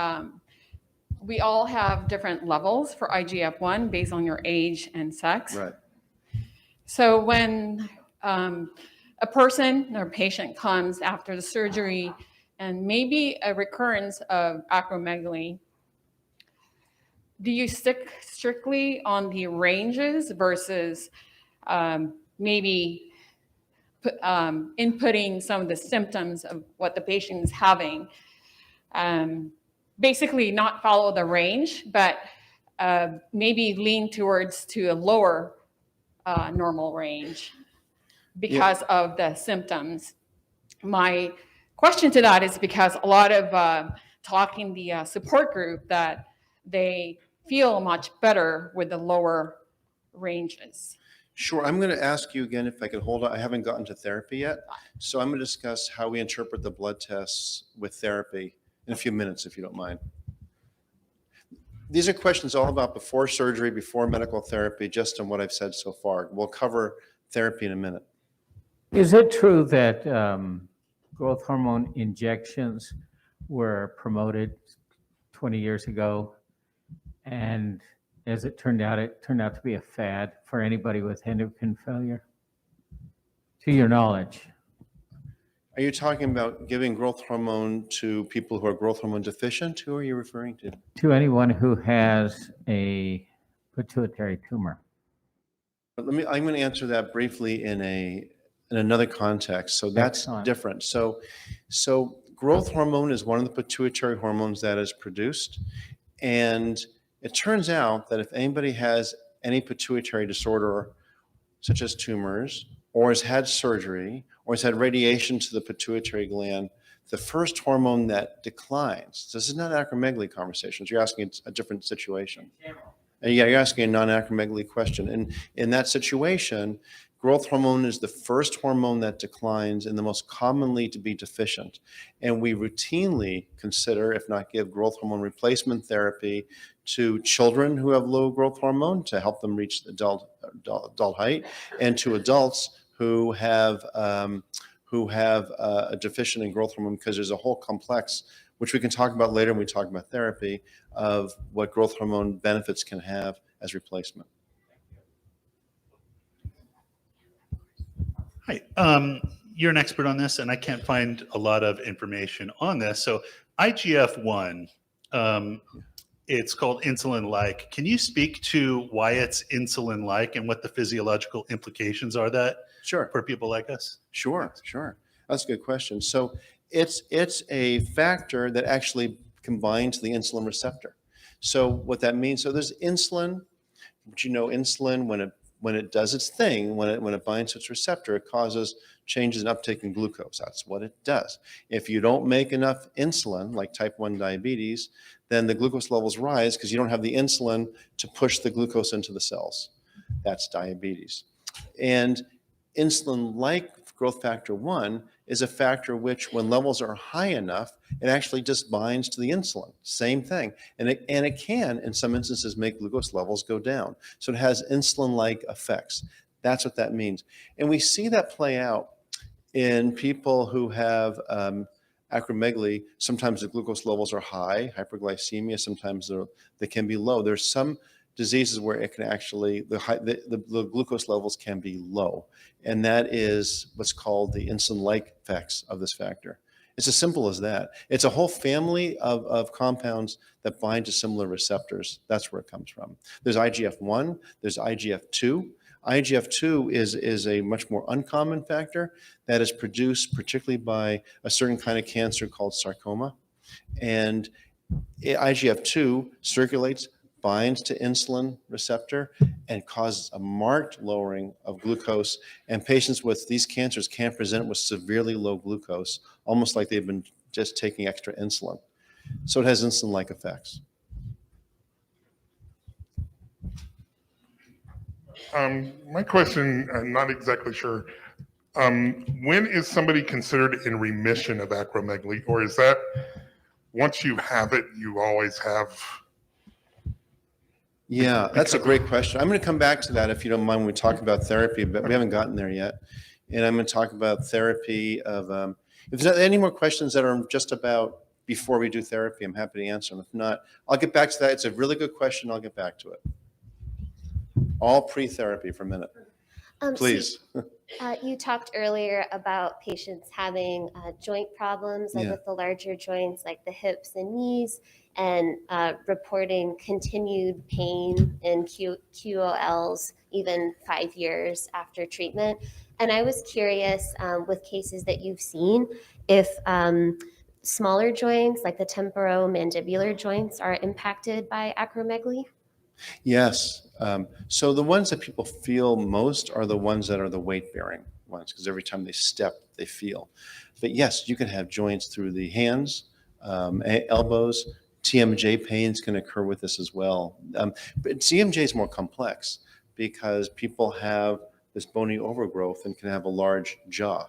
S4: we all have different levels for IGF-1 based on your age and sex.
S1: Right.
S4: So when a person or patient comes after the surgery and maybe a recurrence of acromegaly, do you stick strictly on the ranges versus maybe inputting some of the symptoms of what the patient is having? Basically not follow the range, but maybe lean towards to a lower normal range because of the symptoms. My question to that is because a lot of talking the support group that they feel much better with the lower ranges.
S1: Sure. I'm going to ask you again if I could hold on. I haven't gotten to therapy yet. So I'm going to discuss how we interpret the blood tests with therapy in a few minutes, if you don't mind. These are questions all about before surgery, before medical therapy, just on what I've said so far. We'll cover therapy in a minute.
S2: Is it true that growth hormone injections were promoted 20 years ago, and as it turned out to be a fad for anybody with endocrine failure? To your knowledge.
S1: Are you talking about giving growth hormone to people who are growth hormone deficient? Who are you referring to?
S2: To anyone who has a pituitary tumor.
S1: But I'm going to answer that briefly in another context. So that's
S2: Excellent.
S1: different. So growth hormone is one of the pituitary hormones that is produced. And it turns out that if anybody has any pituitary disorder, such as tumors, or has had surgery, or has had radiation to the pituitary gland, the first hormone that declines, this is not acromegaly conversations, you're asking a different situation. Yeah, you're asking a non-acromegaly question. And in that situation, growth hormone is the first hormone that declines and the most commonly to be deficient. And we routinely consider, if not give, growth hormone replacement therapy to children who have low growth hormone to help them reach adult height, and to adults who have a deficient in growth hormone, because there's a whole complex, which we can talk about later when we talk about therapy, of what growth hormone benefits can have as replacement.
S5: Hi, you're an expert on this, and I can't find a lot of information on this. So IGF-1, it's called insulin-like. Can you speak to why it's insulin-like and what the physiological implications are that
S1: Sure.
S5: for people like us?
S1: Sure. That's a good question. So it's a factor that actually combines the insulin receptor. So what that means, so there's insulin, but you know, insulin, when it does its thing, when it binds to its receptor, it causes changes in uptake in glucose. That's what it does. If you don't make enough insulin, like type 1 diabetes, then the glucose levels rise because you don't have the insulin to push the glucose into the cells. That's diabetes. And insulin-like growth factor 1 is a factor which, when levels are high enough, it actually just binds to the insulin. Same thing. And it can, in some instances, make glucose levels go down. So it has insulin-like effects. That's what that means. And we see that play out in people who have acromegaly. Sometimes the glucose levels are high, hyperglycemia, sometimes they can be low. There's some diseases where it can actually, the glucose levels can be low. And that is what's called the insulin-like effects of this factor. It's as simple as that. It's a whole family of compounds that bind to similar receptors. That's where it comes from. There's IGF-1, there's IGF-2. IGF-2 is a much more uncommon factor that is produced particularly by a certain kind of cancer called sarcoma. And IGF-2 circulates, binds to insulin receptor, and causes a marked lowering of glucose. And patients with these cancers can present with severely low glucose, almost like they've been just taking extra insulin. So it has insulin-like effects.
S6: My question, I'm not exactly sure. When is somebody considered in remission of acromegaly, or is that once you have it, you always have?
S1: Yeah, that's a great question. I'm going to come back to that if you don't mind when we talk about therapy, but we haven't gotten there yet. And I'm going to talk about therapy of, if there's any more questions that are just about before we do therapy, I'm happy to answer them. If not, I'll get back to that. It's a really good question. I'll get back to it. All pre-therapy for a minute, please.
S7: You talked earlier about patients having joint problems, like
S1: Yeah.
S7: with the larger joints, like the hips and knees, and reporting continued pain in QOLs even 5 years after treatment. And I was curious, with cases that you've seen, if smaller joints, like the temporomandibular joints, are impacted by acromegaly.
S1: Yes. So the ones that people feel most are the ones that are the weight-bearing ones, because every time they step, they feel. But yes, you can have joints through the hands, elbows. TMJ pains can occur with this as well. But TMJ is more complex because people have this bony overgrowth and can have a large jaw.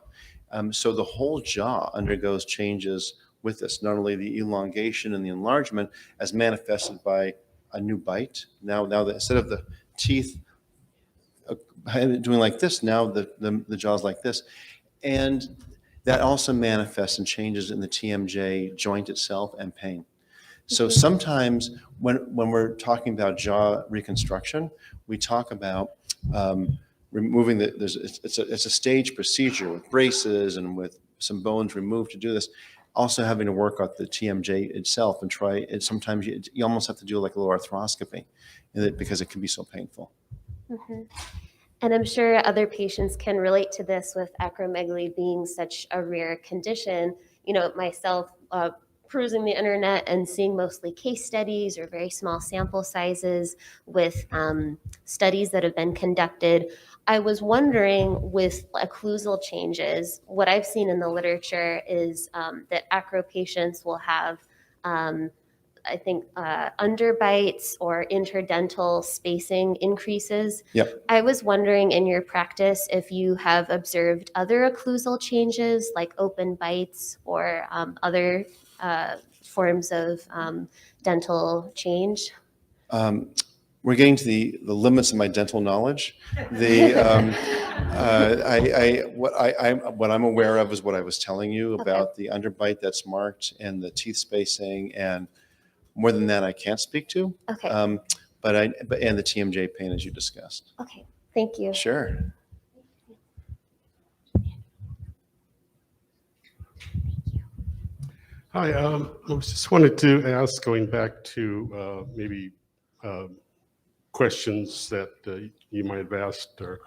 S1: So the whole jaw undergoes changes with this, not only the elongation and the enlargement as manifested by a new bite. Now instead of the teeth doing like this, now the jaw's like this. And that also manifests and changes in the TMJ joint itself and pain. So sometimes when we're talking about jaw reconstruction, we talk about removing it's a staged procedure with braces and with some bones removed to do this. Also having to work out the TMJ itself and try it. Sometimes you almost have to do like a little arthroscopy because it can be so painful.
S7: Mm-hmm. And I'm sure other patients can relate to this with acromegaly being such a rare condition. You know, myself, perusing the internet and seeing mostly case studies or very small sample sizes with studies that have been conducted. I was wondering with occlusal changes, what I've seen in the literature is that acro patients will have, I think, underbites or interdental spacing increases.
S1: Yep.
S7: I was wondering in your practice if you have observed other occlusal changes like open bites or other forms of dental change.
S1: We're getting to the limits of my dental knowledge. What I'm aware of is what I was telling you about the underbite that's marked and the teeth spacing, and more than that I can't speak to.
S7: Okay.
S1: But and the TMJ pain as you discussed.
S7: Okay. Thank you.
S1: Sure.
S8: Hi, I just wanted to ask, going back to maybe questions that you might have asked, or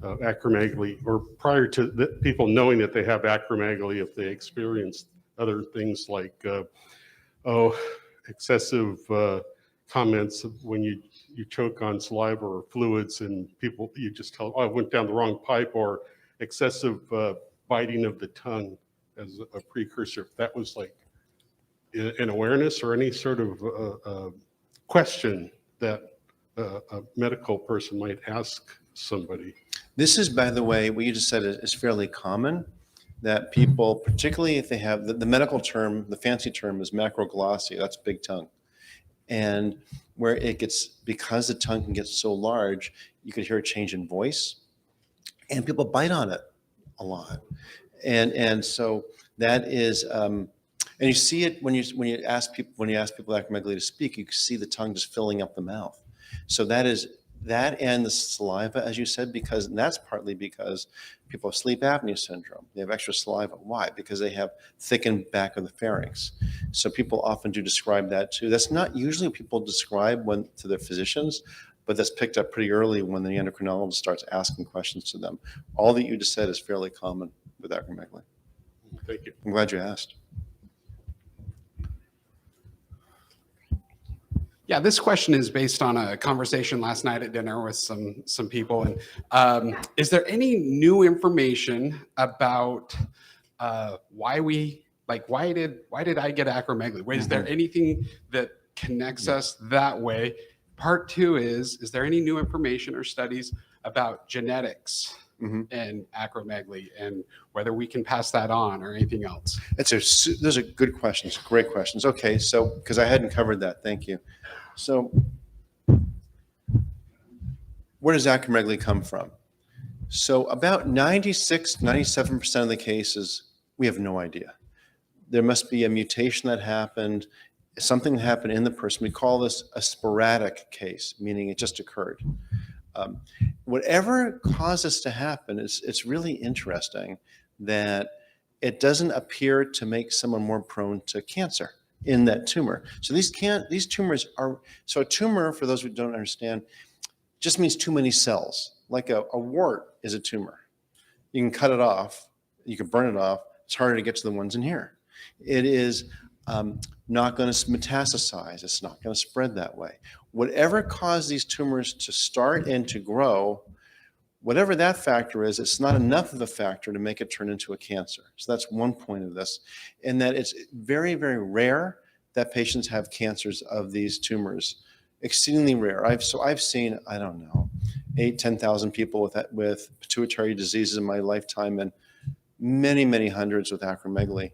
S8: acromegaly, or prior to people knowing that they have acromegaly, if they experienced other things like, excessive comments of when you choke on saliva or fluids, and people, you just tell, oh, I went down the wrong pipe, or excessive biting of the tongue as a precursor. If that was like an awareness or any sort of question that a medical person might ask somebody.
S1: This is, by the way, what you just said is fairly common, that people, particularly if they have the medical term, the fancy term is macroglossia, that's big tongue. And where it gets, because the tongue can get so large, you could hear a change in voice, and people bite on it a lot. And so that is, and you see it when you ask people acromegaly to speak, you can see the tongue just filling up the mouth. So that is that, and the saliva, as you said, because that's partly because people have sleep apnea syndrome. They have extra saliva. Why? Because they have thickened back of the pharynx. So people often do describe that too. That's not usually what people describe to their physicians, but that's picked up pretty early when the endocrinologist starts asking questions to them. All that you just said is fairly common with acromegaly.
S8: Thank you.
S1: I'm glad you asked.
S9: Yeah, this question is based on a conversation last night at dinner with some people. And is there any new information about why did I get acromegaly? Is there anything that connects us that way? part two is there any new information or studies about genetics
S1: Mhm.
S9: and acromegaly and whether we can pass that on or anything else?
S1: Those are good questions, great questions. Okay, so, because I hadn't covered that, thank you. So where does acromegaly come from? So about 96, 97% of the cases, we have no idea. There must be a mutation that happened, something that happened in the person. We call this a sporadic case, meaning it just occurred. Whatever caused this to happen, it's really interesting that it doesn't appear to make someone more prone to cancer in that tumor. So these tumors are, so a tumor, for those who don't understand, just means too many cells. Like a wart is a tumor. You can cut it off, you can burn it off. It's harder to get to the ones in here. It is not going to metastasize. It's not going to spread that way. Whatever caused these tumors to start and to grow, whatever that factor is, it's not enough of a factor to make it turn into a cancer. So that's one point of this. And that it's very, very rare that patients have cancers of these tumors. Exceedingly rare. I've seen, I don't know, 10,000 people with pituitary diseases in my lifetime, and many, many hundreds with acromegaly.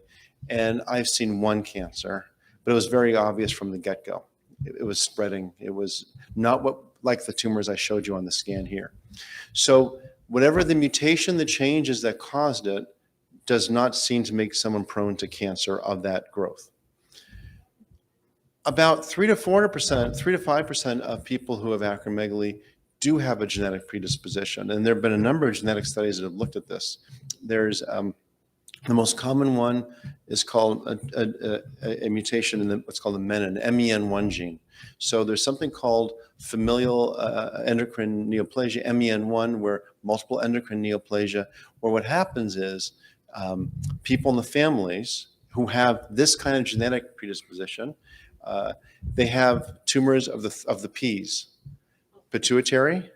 S1: And I've seen one cancer, but it was very obvious from the get-go. It was spreading. It was not like the tumors I showed you on the scan here. So whatever the mutation, the changes that caused it, does not seem to make someone prone to cancer of that growth. About 3 to 5% of people who have acromegaly do have a genetic predisposition. And there have been a number of genetic studies that have looked at this. There's the most common one is called a mutation in what's called the menin, MEN1 gene. So there's something called familial endocrine neoplasia, MEN1, where multiple endocrine neoplasia, where what happens is people in the families who have this kind of genetic predisposition, they have tumors of the P's, pituitary,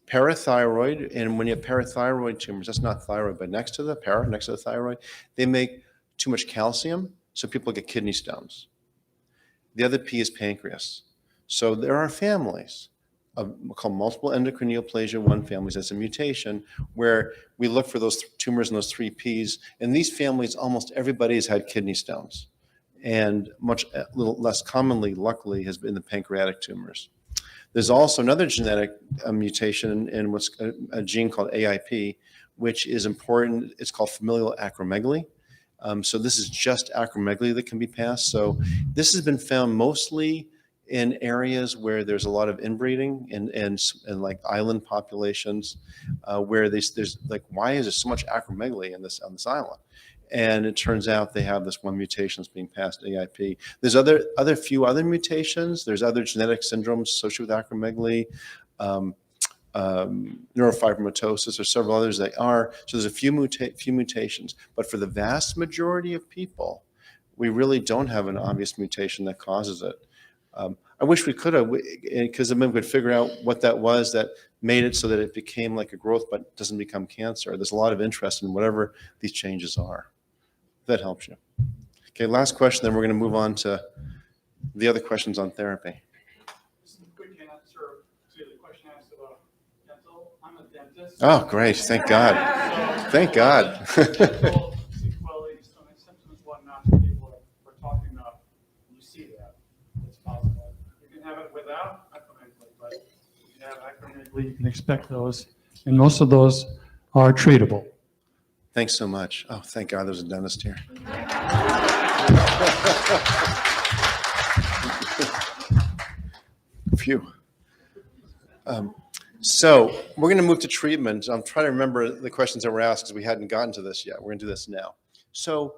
S1: parathyroid, and when you have parathyroid tumors, that's not thyroid, but next to the thyroid, they make too much calcium, so people get kidney stones. The other P is pancreas. So there are families called multiple endocrine neoplasia 1 families. That's a mutation where we look for those tumors in those 3 Ps. In these families, almost everybody has had kidney stones. And a little less commonly, luckily, has been the pancreatic tumors. There's also another genetic mutation in what's a gene called AIP, which is important. It's called familial acromegaly. So this is just acromegaly that can be passed. So this has been found mostly in areas where there's a lot of inbreeding and like island populations where there's like, why is there so much acromegaly on this island? And it turns out they have this one mutation that's being passed, AIP. There's few other mutations. There's other genetic syndromes associated with acromegaly, neurofibromatosis, or several others that are. So there's a few mutations. But for the vast majority of people, we really don't have an obvious mutation that causes it. I wish we could have, because then we could figure out what that was that made it so that it became like a growth but doesn't become cancer. There's a lot of interest in whatever these changes are. That helps you. Okay, last question, then we're going to move on to the other questions on therapy.
S10: Just a quick answer to the question asked about dental. I'm a dentist.
S1: Oh, great. Thank God. Thank God.
S10: Dental sequelae, stomach symptoms, whatnot, people are talking about. You see that. It's possible. You can have it without acromegaly, but if you have acromegaly, you can expect those. And most of those are treatable.
S1: Thanks so much. Oh, thank God there's a dentist here. Phew. So we're going to move to treatment. I'm trying to remember the questions that were asked because we hadn't gotten to this yet. We're going to do this now. So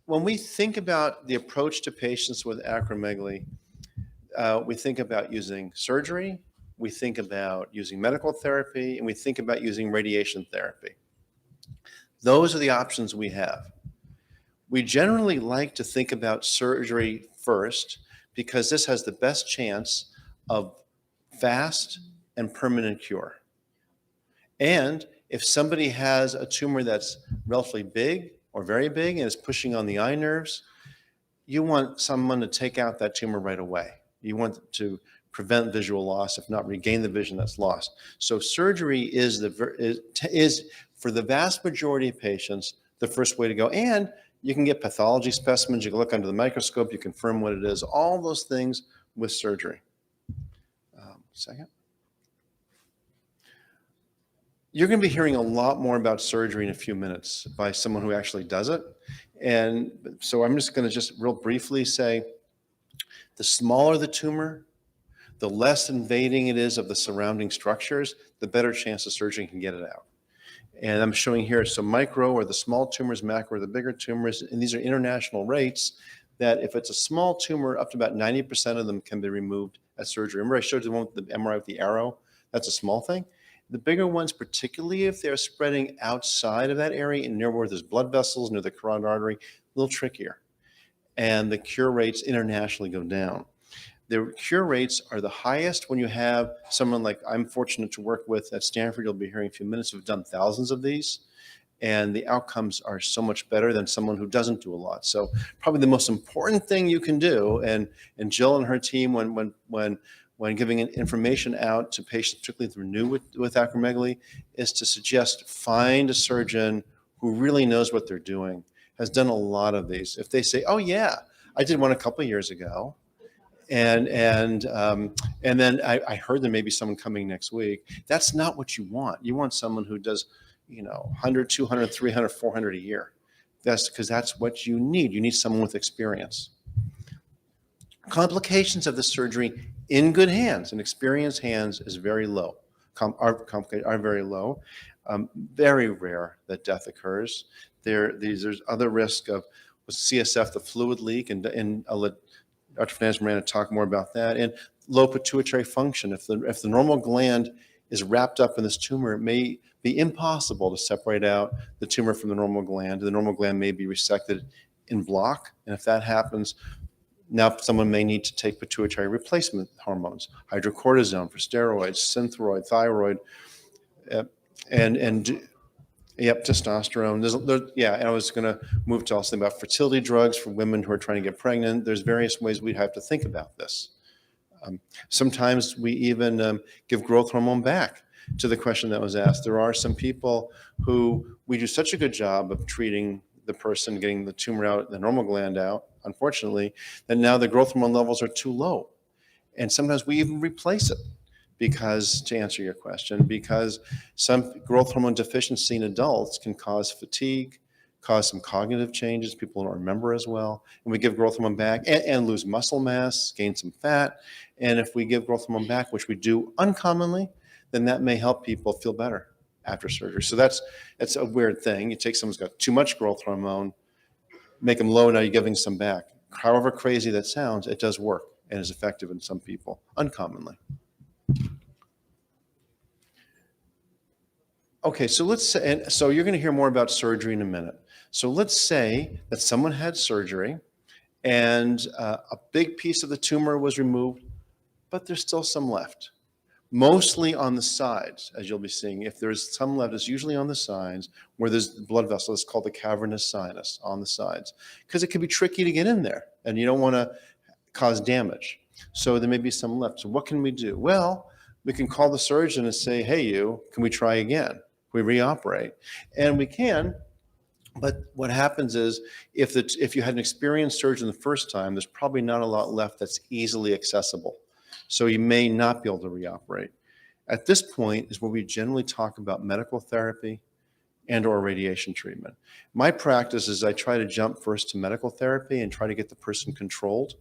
S1: when we think about the approach to patients with acromegaly, we think about using surgery, we think about using medical therapy, and we think about using radiation therapy. Those are the options we have. We generally like to think about surgery first because this has the best chance of fast and permanent cure. And if somebody has a tumor that's relatively big or very big and is pushing on the eye nerves, you want someone to take out that tumor right away. You want to prevent visual loss, if not regain the vision that's lost. So surgery is for the vast majority of patients the first way to go. And you can get pathology specimens. You can look under the microscope. You confirm what it is. All those things with surgery. Second. You're going to be hearing a lot more about surgery in a few minutes by someone who actually does it. And so I'm just going to just real briefly say, the smaller the tumor, the less invading it is of the surrounding structures, the better chance the surgeon can get it out. And I'm showing here some micro or the small tumors, macro or the bigger tumors, and these are international rates that if it's a small tumor, up to about 90% of them can be removed at surgery. Remember I showed you the one with the MRI with the arrow? That's a small thing. The bigger ones, particularly if they're spreading outside of that area and near where there's blood vessels, near the carotid artery, a little trickier. And the cure rates internationally go down. The cure rates are the highest when you have someone like I'm fortunate to work with at Stanford. You'll be hearing in a few minutes, who've done thousands of these. And the outcomes are so much better than someone who doesn't do a lot. So probably the most important thing you can do, and Jill and her team, when giving information out to patients, particularly if they're new with acromegaly, is to suggest find a surgeon who really knows what they're doing, has done a lot of these. If they say, oh yeah, I did one a couple of years ago, and then I heard there may be someone coming next week. That's not what you want. You want someone who does, 100, 200, 300, 400 a year. That's because that's what you need. You need someone with experience. Complications of the surgery in good hands and experienced hands is very low. Are very low. Very rare that death occurs. There's other risk of with CSF, the fluid leak, and I'll let Dr. Fernandez-Miranda talk more about that. And low pituitary function. If the normal gland is wrapped up in this tumor, it may be impossible to separate out the tumor from the normal gland. The normal gland may be resected in block, and if that happens, now someone may need to take pituitary replacement hormones, hydrocortisone for steroids, synthroid, thyroid, testosterone. And I was going to move to also about fertility drugs for women who are trying to get pregnant. There's various ways we have to think about this. Sometimes we even give growth hormone back to the question that was asked. There are some people who we do such a good job of treating the person, getting the tumor out, the normal gland out, unfortunately, that now the growth hormone levels are too low. And sometimes we even replace it because, to answer your question, because some growth hormone deficiency in adults can cause fatigue, cause some cognitive changes, people don't remember as well. And we give growth hormone back and lose muscle mass, gain some fat. And if we give growth hormone back, which we do uncommonly, then that may help people feel better after surgery. So that's a weird thing. You take someone who's got too much growth hormone, make them low, now you're giving some back. However crazy that sounds, it does work and is effective in some people, uncommonly. Okay, so let's say, and so you're going to hear more about surgery in a minute. So let's say that someone had surgery and a big piece of the tumor was removed, but there's still some left. Mostly on the sides, as you'll be seeing. If there's some left, it's usually on the sides where there's blood vessels. It's called the cavernous sinus on the sides, because it can be tricky to get in there and you don't want to cause damage. So there may be some left. So what can we do? Well, we can call the surgeon and say, hey, can we try again? Can we reoperate? And we can, but what happens is if you had an experienced surgeon the first time, there's probably not a lot left that's easily accessible. So you may not be able to reoperate. At this point is where we generally talk about medical therapy and or radiation treatment. My practice is I try to jump first to medical therapy and try to get the person controlled.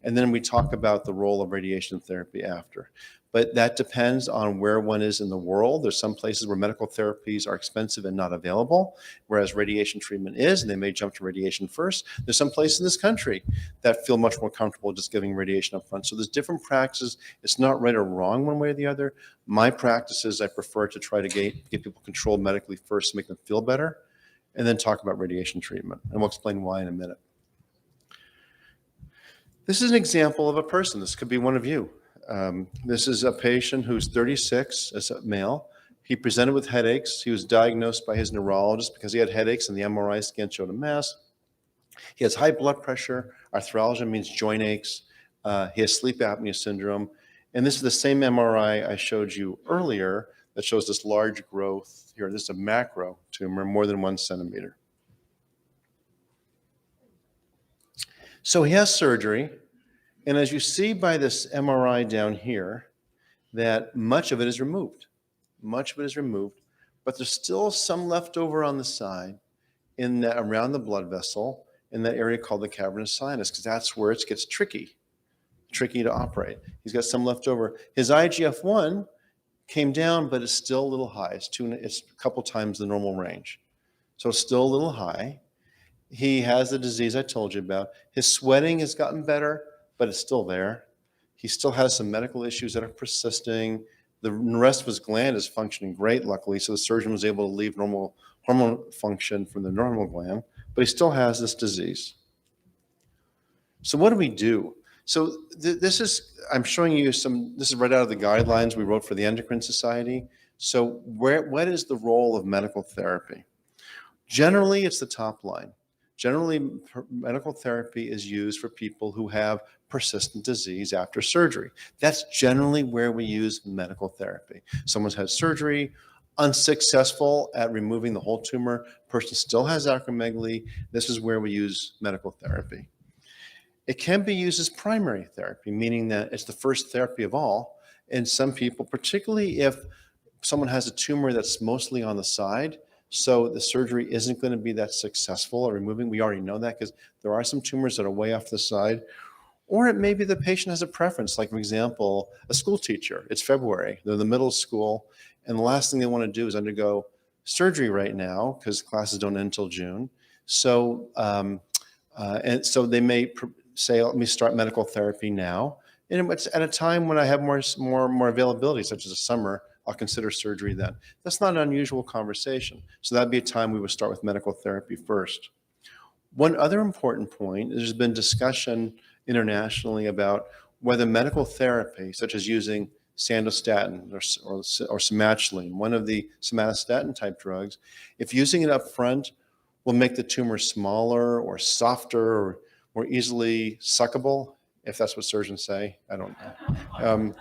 S1: And then we talk about the role of radiation therapy after. But that depends on where one is in the world. There's some places where medical therapies are expensive and not available, whereas radiation treatment is, and they may jump to radiation first. There's some places in this country that feel much more comfortable just giving radiation up front. So there's different practices. It's not right or wrong one way or the other. My practice is I prefer to try to get people controlled medically first to make them feel better, and then talk about radiation treatment. And we'll explain why in a minute. This is an example of a person. This could be one of you. This is a patient who's 36, as a male. He presented with headaches. He was diagnosed by his neurologist because he had headaches and the MRI scan showed a mass. He has high blood pressure. Arthralgia means joint aches. He has sleep apnea syndrome. And this is the same MRI I showed you earlier that shows this large growth here. This is a macro tumor, more than 1 centimeter. So he has surgery. And as you see by this MRI down here, that much of it is removed. Much of it is removed, but there's still some left over on the side in that, around the blood vessel in that area called the cavernous sinus, because that's where it gets tricky to operate. He's got some left over. His IGF-1 came down, but it's still a little high. It's a couple times the normal range. So it's still a little high. He has the disease I told you about. His sweating has gotten better, but it's still there. He still has some medical issues that are persisting. The rest of his gland is functioning great, luckily, so the surgeon was able to leave normal hormone function from the normal gland, but he still has this disease. So what do we do? So this is, I'm showing you this is right out of the guidelines we wrote for the Endocrine Society. So what is the role of medical therapy? Generally, it's the top line. Generally, medical therapy is used for people who have persistent disease after surgery. That's generally where we use medical therapy. Someone's had surgery, unsuccessful at removing the whole tumor, person still has acromegaly. This is where we use medical therapy. It can be used as primary therapy, meaning that it's the first therapy of all. And some people, particularly if someone has a tumor that's mostly on the side, so the surgery isn't going to be that successful at removing. We already know that because there are some tumors that are way off the side. Or it may be the patient has a preference, like for example, a school teacher. It's February, they're in the middle of school, and the last thing they want to do is undergo surgery right now because classes don't end until June. So, and so they may say, let me start medical therapy now. And it's at a time when I have more availability, such as the summer, I'll consider surgery then. That's not an unusual conversation. So that'd be a time we would start with medical therapy first. One other important point, there's been discussion internationally about whether medical therapy, such as using sandostatin or somatostatin, one of the somatostatin type drugs, if using it up front will make the tumor smaller or softer or more easily suckable, if that's what surgeons say. I don't know.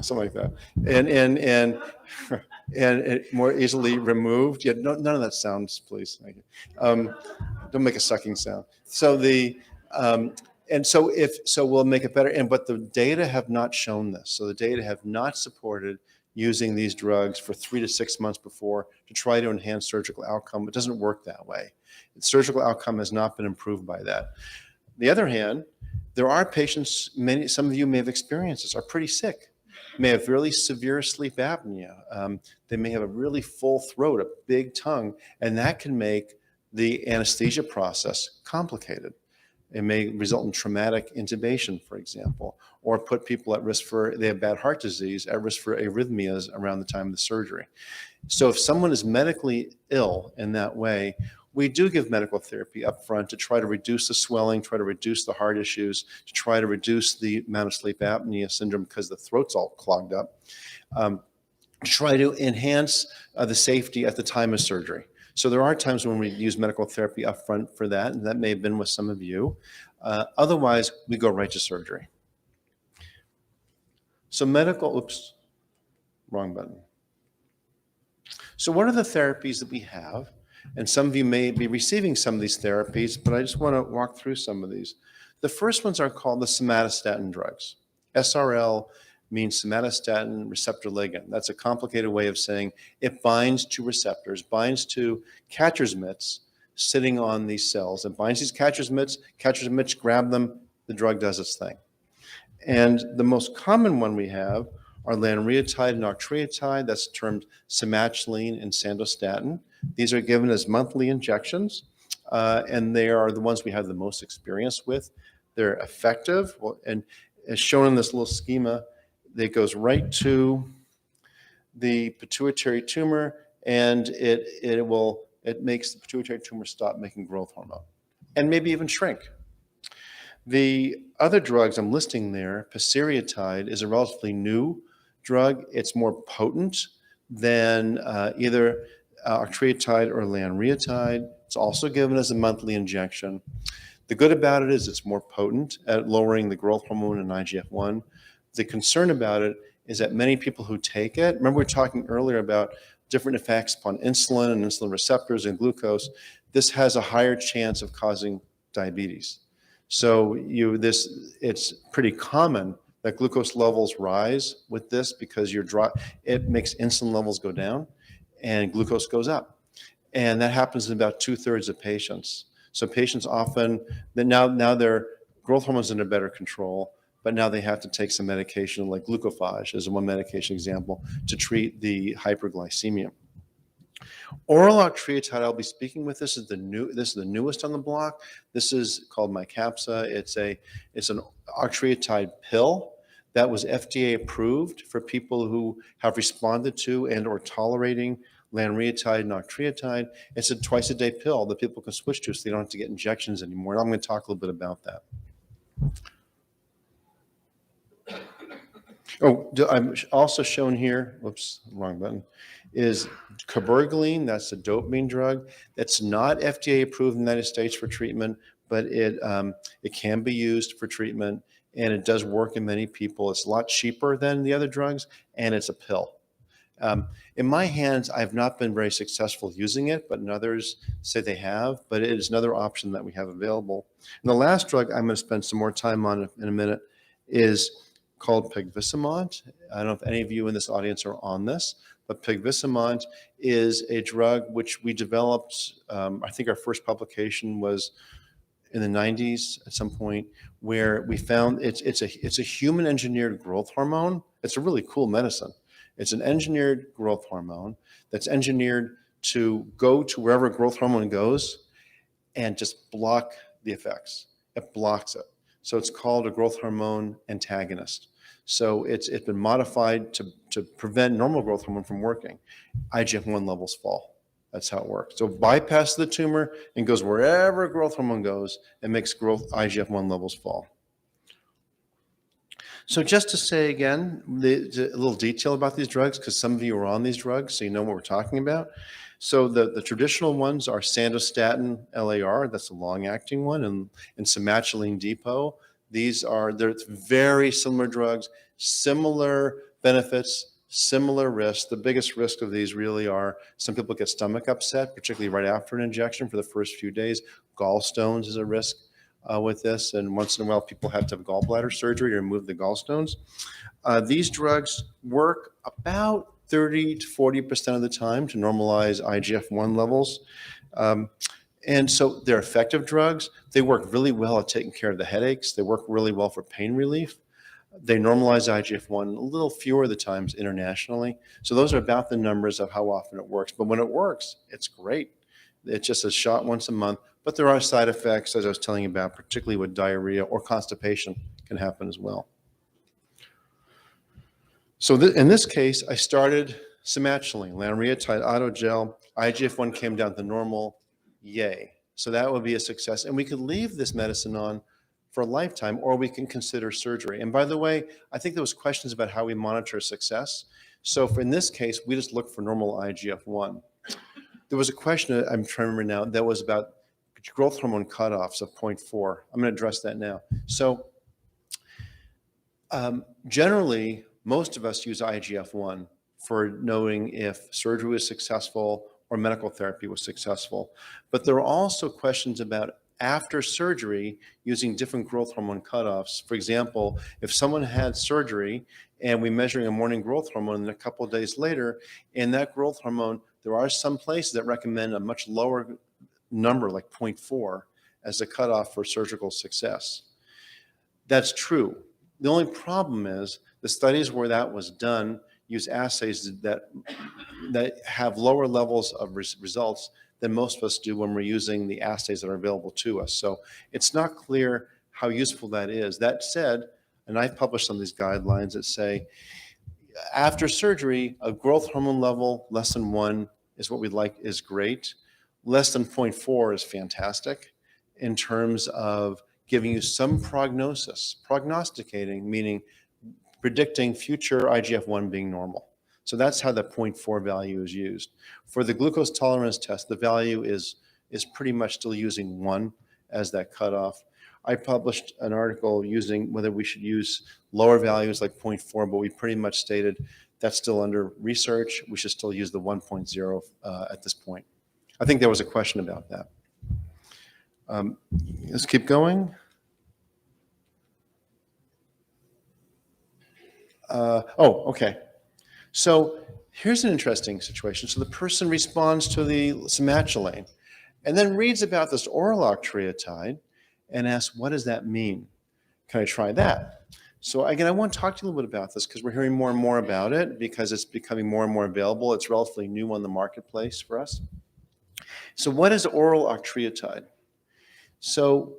S1: Something like that, and it more easily removed. Yeah, none of that sounds, please. Thank you. Don't make a sucking sound. So so we'll make it better. But the data have not shown this. So the data have not supported using these drugs for 3 to 6 months before to try to enhance surgical outcome. It doesn't work that way. Surgical outcome has not been improved by that. On the other hand, there are patients, some of you may have experienced this, are pretty sick. May have really severe sleep apnea. They may have a really full throat, a big tongue, and that can make the anesthesia process complicated. It may result in traumatic intubation, for example, or put people at risk they have bad heart disease, at risk for arrhythmias around the time of the surgery. So if someone is medically ill in that way, we do give medical therapy up front to try to reduce the swelling, try to reduce the heart issues, to try to reduce the amount of sleep apnea syndrome because the throat's all clogged up, to try to enhance the safety at the time of surgery. So there are times when we use medical therapy up front for that, and that may have been with some of you. Otherwise, we go right to surgery. So wrong button. So what are the therapies that we have? And some of you may be receiving some of these therapies, but I just want to walk through some of these. The first ones are called the somatostatin drugs. SRL means somatostatin receptor ligand. That's a complicated way of saying it binds to receptors, binds to catcher's mitts sitting on these cells. It binds these catcher's mitts grab them, the drug does its thing. And the most common one we have are lanreotide and octreotide. That's termed somatostatin and sandostatin. These are given as monthly injections, and they are the ones we have the most experience with. They're effective, and as shown in this little schema, it goes right to the pituitary tumor, and it makes the pituitary tumor stop making growth hormone, and maybe even shrink. The other drugs I'm listing there, pasireotide is a relatively new drug. It's more potent than either octreotide or lanreotide. It's also given as a monthly injection. The good about it is it's more potent at lowering the growth hormone and IGF-1. The concern about it is that many people who take it, remember we were talking earlier about different effects upon insulin and insulin receptors and glucose, this has a higher chance of causing diabetes. So it's pretty common that glucose levels rise with this because it makes insulin levels go down and glucose goes up. And that happens in about 2/3 of patients. So patients often, now their growth hormones are under better control, but now they have to take some medication like glucophage as one medication example to treat the hyperglycemia. Oral octreotide, I'll be speaking with. This is the newest on the block. This is called Mycapssa. It's an octreotide pill that was FDA approved for people who have responded to and or tolerating lanreotide and octreotide. It's a twice-a-day pill that people can switch to so they don't have to get injections anymore. And I'm going to talk a little bit about that. Oh, I'm also shown here, whoops, wrong button, is cabergoline. That's a dopamine drug. That's not FDA approved in the United States for treatment, but it can be used for treatment, and it does work in many people. It's a lot cheaper than the other drugs, and it's a pill. In my hands, I've not been very successful using it, but others say they have, but it is another option that we have available. And the last drug I'm going to spend some more time on in a minute is called pegvisomant. I don't know if any of you in this audience are on this, but pegvisomant is a drug which we developed, I think our first publication was in the 90s at some point, where we found it's a human engineered growth hormone. It's a really cool medicine. It's an engineered growth hormone that's engineered to go to wherever growth hormone goes and just block the effects. It blocks it. So it's called a growth hormone antagonist. So it's been modified to prevent normal growth hormone from working. IGF-1 levels fall. That's how it works. So bypasses the tumor and goes wherever growth hormone goes and makes IGF-1 levels fall. So just to say again, a little detail about these drugs, because some of you are on these drugs, so you know what we're talking about. So the traditional ones are Sandostatin LAR, that's a long-acting one, and Somatuline Depot. They're very similar drugs, similar benefits, similar risks. The biggest risk of these really are some people get stomach upset, particularly right after an injection for the first few days. Gallstones is a risk with this, and once in a while people have to have gallbladder surgery to remove the gallstones. These drugs work about 30 to 40% of the time to normalize IGF-1 levels. And so they're effective drugs. They work really well at taking care of the headaches. They work really well for pain relief. They normalize IGF-1 a little fewer of the times internationally. So those are about the numbers of how often it works. But when it works, it's great. It's just a shot once a month. But there are side effects, as I was telling you about, particularly with diarrhea or constipation can happen as well. So in this case, I started Somatuline, lanreotide autogel. IGF-1 came down to normal. Yay. So that would be a success. And we could leave this medicine on for a lifetime, or we can consider surgery. And by the way, I think there was questions about how we monitor success. So in this case, we just look for normal IGF-1. There was a question, I'm trying to remember now, that was about growth hormone cutoffs of 0.4. I'm going to address that now. So generally, most of us use IGF-1 for knowing if surgery was successful or medical therapy was successful. But there are also questions about after surgery using different growth hormone cutoffs. For example, if someone had surgery and we're measuring a morning growth hormone and a couple of days later, in that growth hormone, there are some places that recommend a much lower number, like 0.4, as a cutoff for surgical success. That's true. The only problem is the studies where that was done use assays that have lower levels of results than most of us do when we're using the assays that are available to us. So it's not clear how useful that is. That said, and I've published some of these guidelines that say, after surgery, a growth hormone level less than 1 is what we'd like, is great. Less than 0.4 is fantastic in terms of giving you some prognosis, prognosticating, meaning predicting future IGF-1 being normal. So that's how the 0.4 value is used. For the glucose tolerance test, the value is pretty much still using 1. as that cutoff. I published an article using whether we should use lower values like 0.4, but we pretty much stated that's still under research. We should still use the 1.0 at this point. I think there was a question about that. Let's keep going. Okay. So here's an interesting situation. So the person responds to the somatulane and then reads about this oral octreotide and asks, what does that mean? Can I try that? So again, I want to talk to you a little bit about this because we're hearing more and more about it because it's becoming more and more available. It's relatively new on the marketplace for us. So what is oral octreotide? So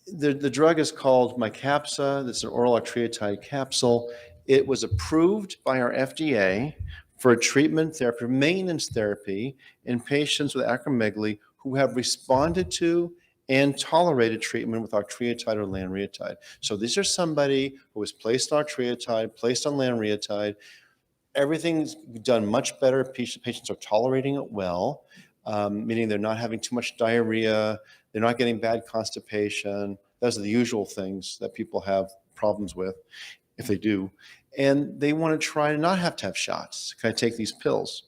S1: the drug is called Mycapssa. It's an oral octreotide capsule. It was approved by our FDA for a treatment therapy, maintenance therapy in patients with acromegaly who have responded to and tolerated treatment with octreotide or lanreotide. So these are somebody who was placed on octreotide, placed on lanreotide. Everything's done much better. Patients are tolerating it well, meaning they're not having too much diarrhea. They're not getting bad constipation. Those are the usual things that people have problems with, if they do. And they want to try to not have to have shots. Can I take these pills?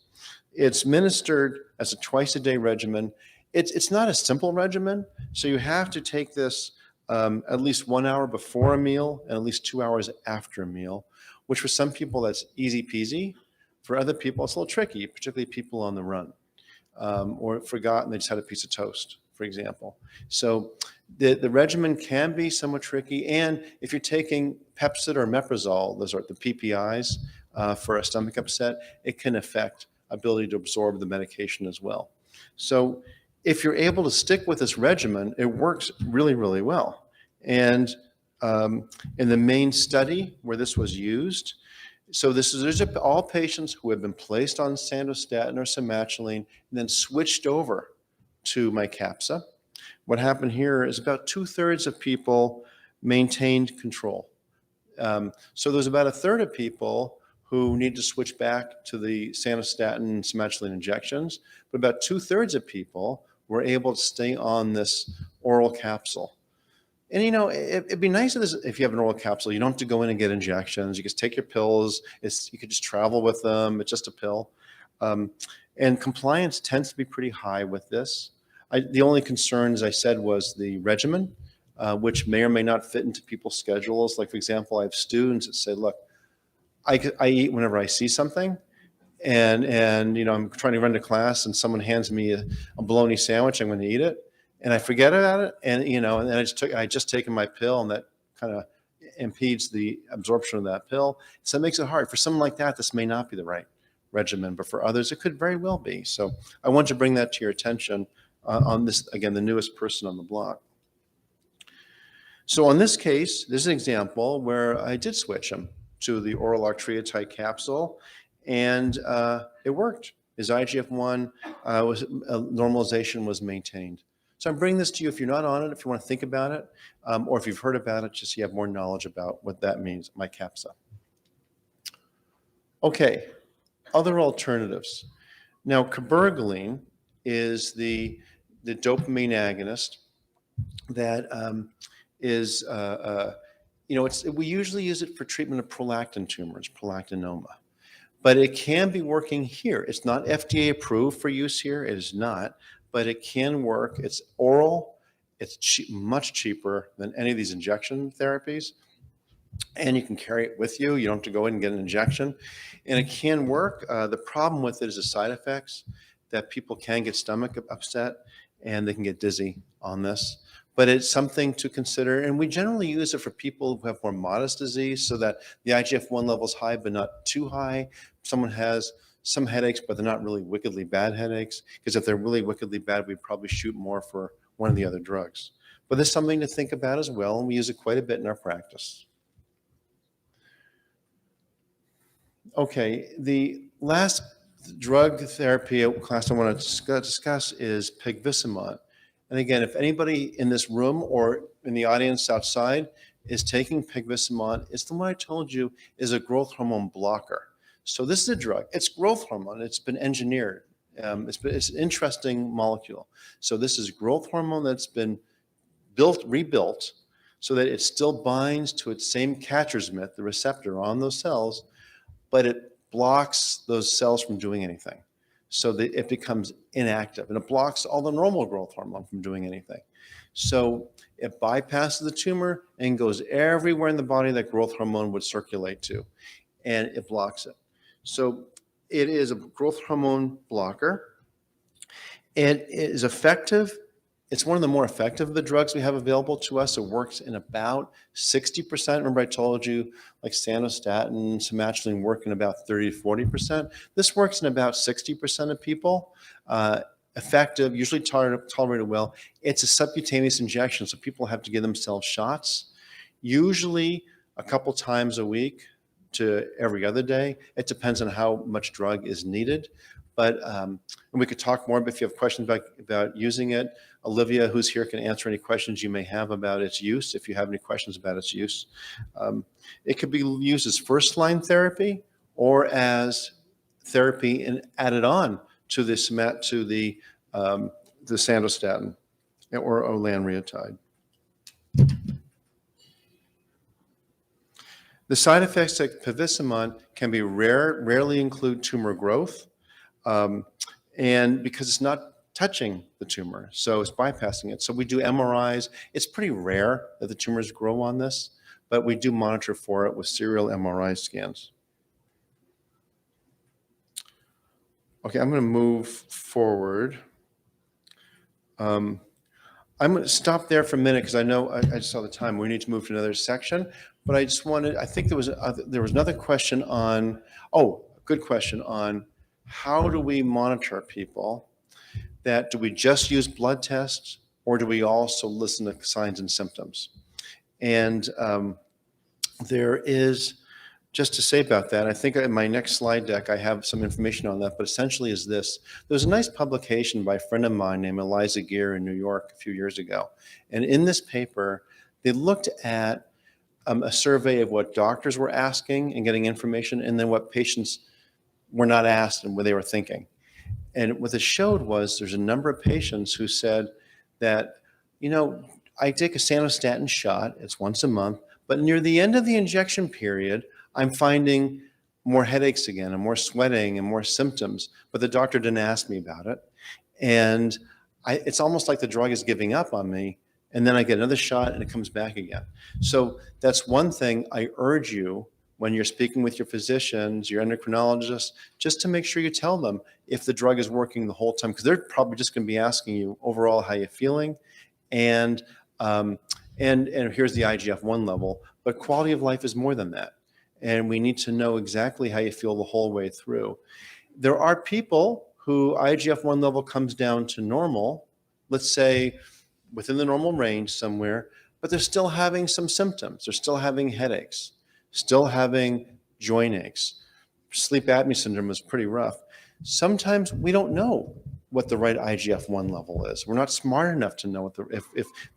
S1: It's administered as a twice-a-day regimen. It's not a simple regimen, so you have to take this at least 1 hour before a meal and at least 2 hours after a meal, which for some people that's easy peasy. For other people, it's a little tricky, particularly people on the run or forgotten they just had a piece of toast, for example. So the regimen can be somewhat tricky. And if you're taking Pepcid or Meprazole, those are the PPIs for a stomach upset, it can affect ability to absorb the medication as well. So if you're able to stick with this regimen, it works really, really well. And in the main study where this was used, so these are all patients who have been placed on sandostatin or somatulane and then switched over to Mycapssa. What happened here is about 2/3 of people maintained control. So there's about 1/3 of people who need to switch back to the sandostatin and somatulane injections, but about 2/3 of people were able to stay on this oral capsule. And you know, it'd be nice if you have an oral capsule, you don't have to go in and get injections. You just take your pills. You could just travel with them. It's just a pill. And compliance tends to be pretty high with this. The only concern, as I said, was the regimen, which may or may not fit into people's schedules. Like, for example, I have students that say, look, I eat whenever I see something. And you know, I'm trying to run to class and someone hands me a bologna sandwich, I'm going to eat it. And I forget about it. And, you know, and then I just taken my pill and that kind of impedes the absorption of that pill. So it makes it hard. For someone like that, this may not be the right regimen, but for others, it could very well be. So I want to bring that to your attention on this, again, the newest person on the block. So on this case, this is an example where I did switch him to the oral octreotide capsule, and it worked. His IGF-1 normalization was maintained. So I'm bringing this to you if you're not on it, if you want to think about it, or if you've heard about it, just so you have more knowledge about what that means, Mycapssa. Okay, other alternatives. Now, cabergoline is the dopamine agonist that is, you know, we usually use it for treatment of prolactin tumors, prolactinoma. But it can be working here. It's not FDA approved for use here. It is not, but it can work. It's oral. It's much cheaper than any of these injection therapies. And you can carry it with you. You don't have to go in and get an injection. And it can work. The problem with it is the side effects, that people can get stomach upset and they can get dizzy on this. But it's something to consider. And we generally use it for people who have more modest disease so that the IGF-1 level is high, but not too high. Someone has some headaches, but they're not really wickedly bad headaches. Because if they're really wickedly bad, we'd probably shoot more for one of the other drugs. But there's something to think about as well. And we use it quite a bit in our practice. Okay, the last drug therapy class I want to discuss is pegvisomant. And again, if anybody in this room or in the audience outside is taking pegvisomant, it's the one I told you is a growth hormone blocker. So this is a drug. It's growth hormone. It's been engineered. It's an interesting molecule. So this is growth hormone that's been rebuilt, so that it still binds to its same catcher's mitt, the receptor on those cells, but it blocks those cells from doing anything. So that it becomes inactive, and it blocks all the normal growth hormone from doing anything. So it bypasses the tumor and goes everywhere in the body that growth hormone would circulate to, and it blocks it. So it is a growth hormone blocker. It is effective. It's one of the more effective of the drugs we have available to us. It works in about 60%. Remember I told you like Sandostatin, Somatuline work in about 30 to 40%. This works in about 60% of people. Effective, usually tolerated well. It's a subcutaneous injection, so people have to give themselves shots, usually a couple times a week to every other day. It depends on how much drug is needed. But and we could talk more, but if you have questions about using it, Olivia, who's here, can answer any questions you may have about its use, if you have any questions about its use. It could be used as first-line therapy or as therapy and added on to the Sandostatin or lanreotide. The side effects of pivicimod can be rarely include tumor growth, and because it's not touching the tumor, so it's bypassing it. So we do MRIs. It's pretty rare that the tumors grow on this, but we do monitor for it with serial MRI scans. Okay, I'm going to move forward. I'm going to stop there for a minute because I know I just saw the time. We need to move to another section, but I just wanted, I think there was another question on, good question on how do we monitor people? Do we just use blood tests, or do we also listen to signs and symptoms? And there is, just to say about that, I think in my next slide deck, I have some information on that, but essentially is this. There was a nice publication by a friend of mine named Eliza Gear in New York a few years ago. And in this paper, they looked at a survey of what doctors were asking and getting information, and then what patients were not asked and what they were thinking. And what it showed was there's a number of patients who said that, I take a Sandostatin shot, it's once a month, but near the end of the injection period, I'm finding more headaches again and more sweating and more symptoms, but the doctor didn't ask me about it. And it's almost like the drug is giving up on me, and then I get another shot and it comes back again. So that's one thing I urge you when you're speaking with your physicians, your endocrinologists, just to make sure you tell them if the drug is working the whole time, because they're probably just going to be asking you overall how you're feeling, and here's the IGF-1 level, but quality of life is more than that. And we need to know exactly how you feel the whole way through. There are people who IGF-1 level comes down to normal, let's say within the normal range somewhere, but they're still having some symptoms. They're still having headaches, still having joint aches. Sleep apnea syndrome is pretty rough. Sometimes we don't know what the right IGF-1 level is. We're not smart enough to know if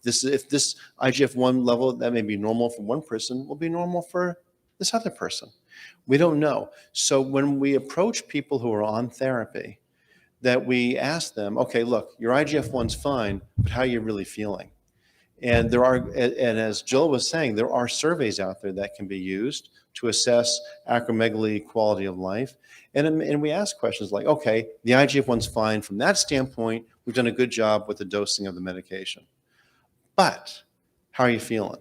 S1: this IGF-1 level that may be normal for one person will be normal for this other person. We don't know. So when we approach people who are on therapy, that we ask them, okay, look, your IGF-1's fine, but how are you really feeling? And as Jill was saying, there are surveys out there that can be used to assess acromegaly quality of life. And we ask questions like, okay, the IGF-1's fine. From that standpoint, we've done a good job with the dosing of the medication. But how are you feeling?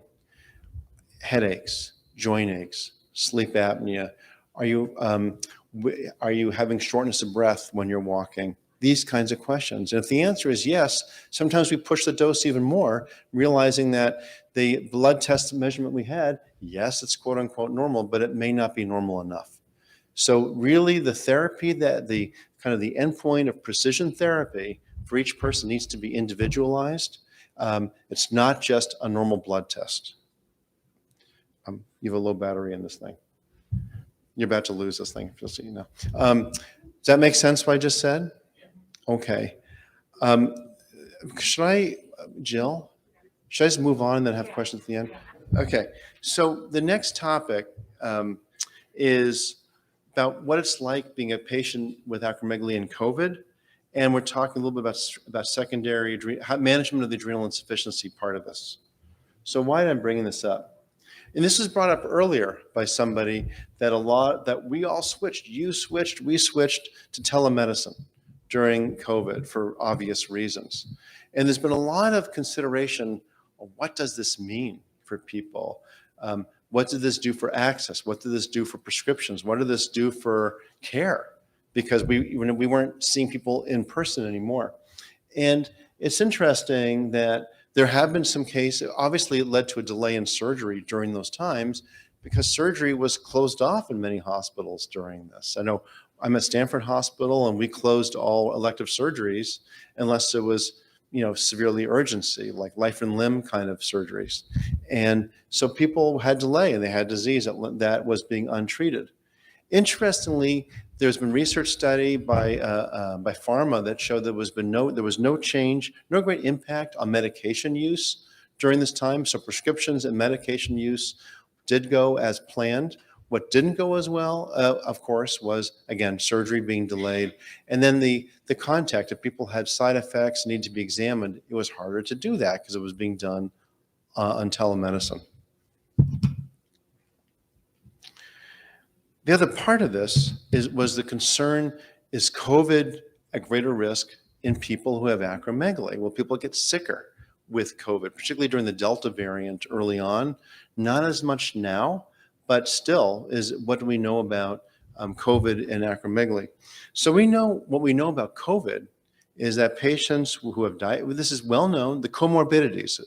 S1: Headaches, joint aches, sleep apnea. Are you having shortness of breath when you're walking? These kinds of questions. And if the answer is yes, sometimes we push the dose even more, realizing that the blood test measurement we had, yes, it's quote unquote normal, but it may not be normal enough. So really the therapy, that the kind of the endpoint of precision therapy for each person needs to be individualized. It's not just a normal blood test. You have a low battery in this thing. You're about to lose this thing, just so you know. Does that make sense what I just said? Okay. Jill, should I just move on and then have questions at the end? Okay. So the next topic is about what it's like being a patient with acromegaly and COVID. And we're talking a little bit about secondary management of the adrenal insufficiency part of this. So why am I bringing this up? And this was brought up earlier by somebody that we all switched. You switched, we switched to telemedicine during COVID for obvious reasons. And there's been a lot of consideration of what does this mean for people? What did this do for access? What did this do for prescriptions? What did this do for care? Because we weren't seeing people in person anymore. And it's interesting that there have been some cases, obviously it led to a delay in surgery during those times because surgery was closed off in many hospitals during this. I know I'm at Stanford Hospital and we closed all elective surgeries unless it was, severely urgency, like life and limb kind of surgeries. And so people had delay and they had disease that was being untreated. Interestingly, there's been research study by pharma that showed there was no change, no great impact on medication use during this time. So prescriptions and medication use did go as planned. What didn't go as well, of course, was, again, surgery being delayed. And then the contact, if people had side effects, need to be examined, it was harder to do that because it was being done on telemedicine. The other part of this was the concern, is COVID a greater risk in people who have acromegaly? Will people get sicker with COVID, particularly during the Delta variant early on? Not as much now, but still, what do we know about COVID and acromegaly? So what we know about COVID is that patients who have this is well known, the comorbidities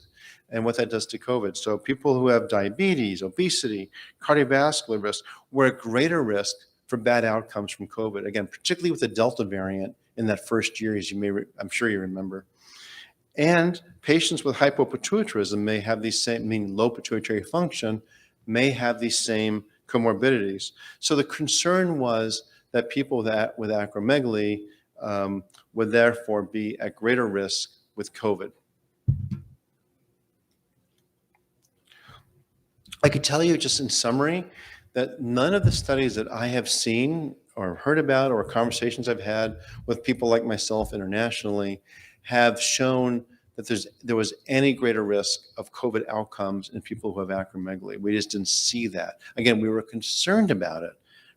S1: and what that does to COVID. So people who have diabetes, obesity, cardiovascular risk were at greater risk for bad outcomes from COVID. Again, particularly with the Delta variant in that first year, as I'm sure you remember. And patients with hypopituitarism may have these same, meaning low pituitary function, may have these same comorbidities. So the concern was that people with acromegaly would therefore be at greater risk with COVID. I could tell you just in summary that none of the studies that I have seen or heard about or conversations I've had with people like myself internationally have shown that there was any greater risk of COVID outcomes in people who have acromegaly. We just didn't see that. Again, we were concerned about it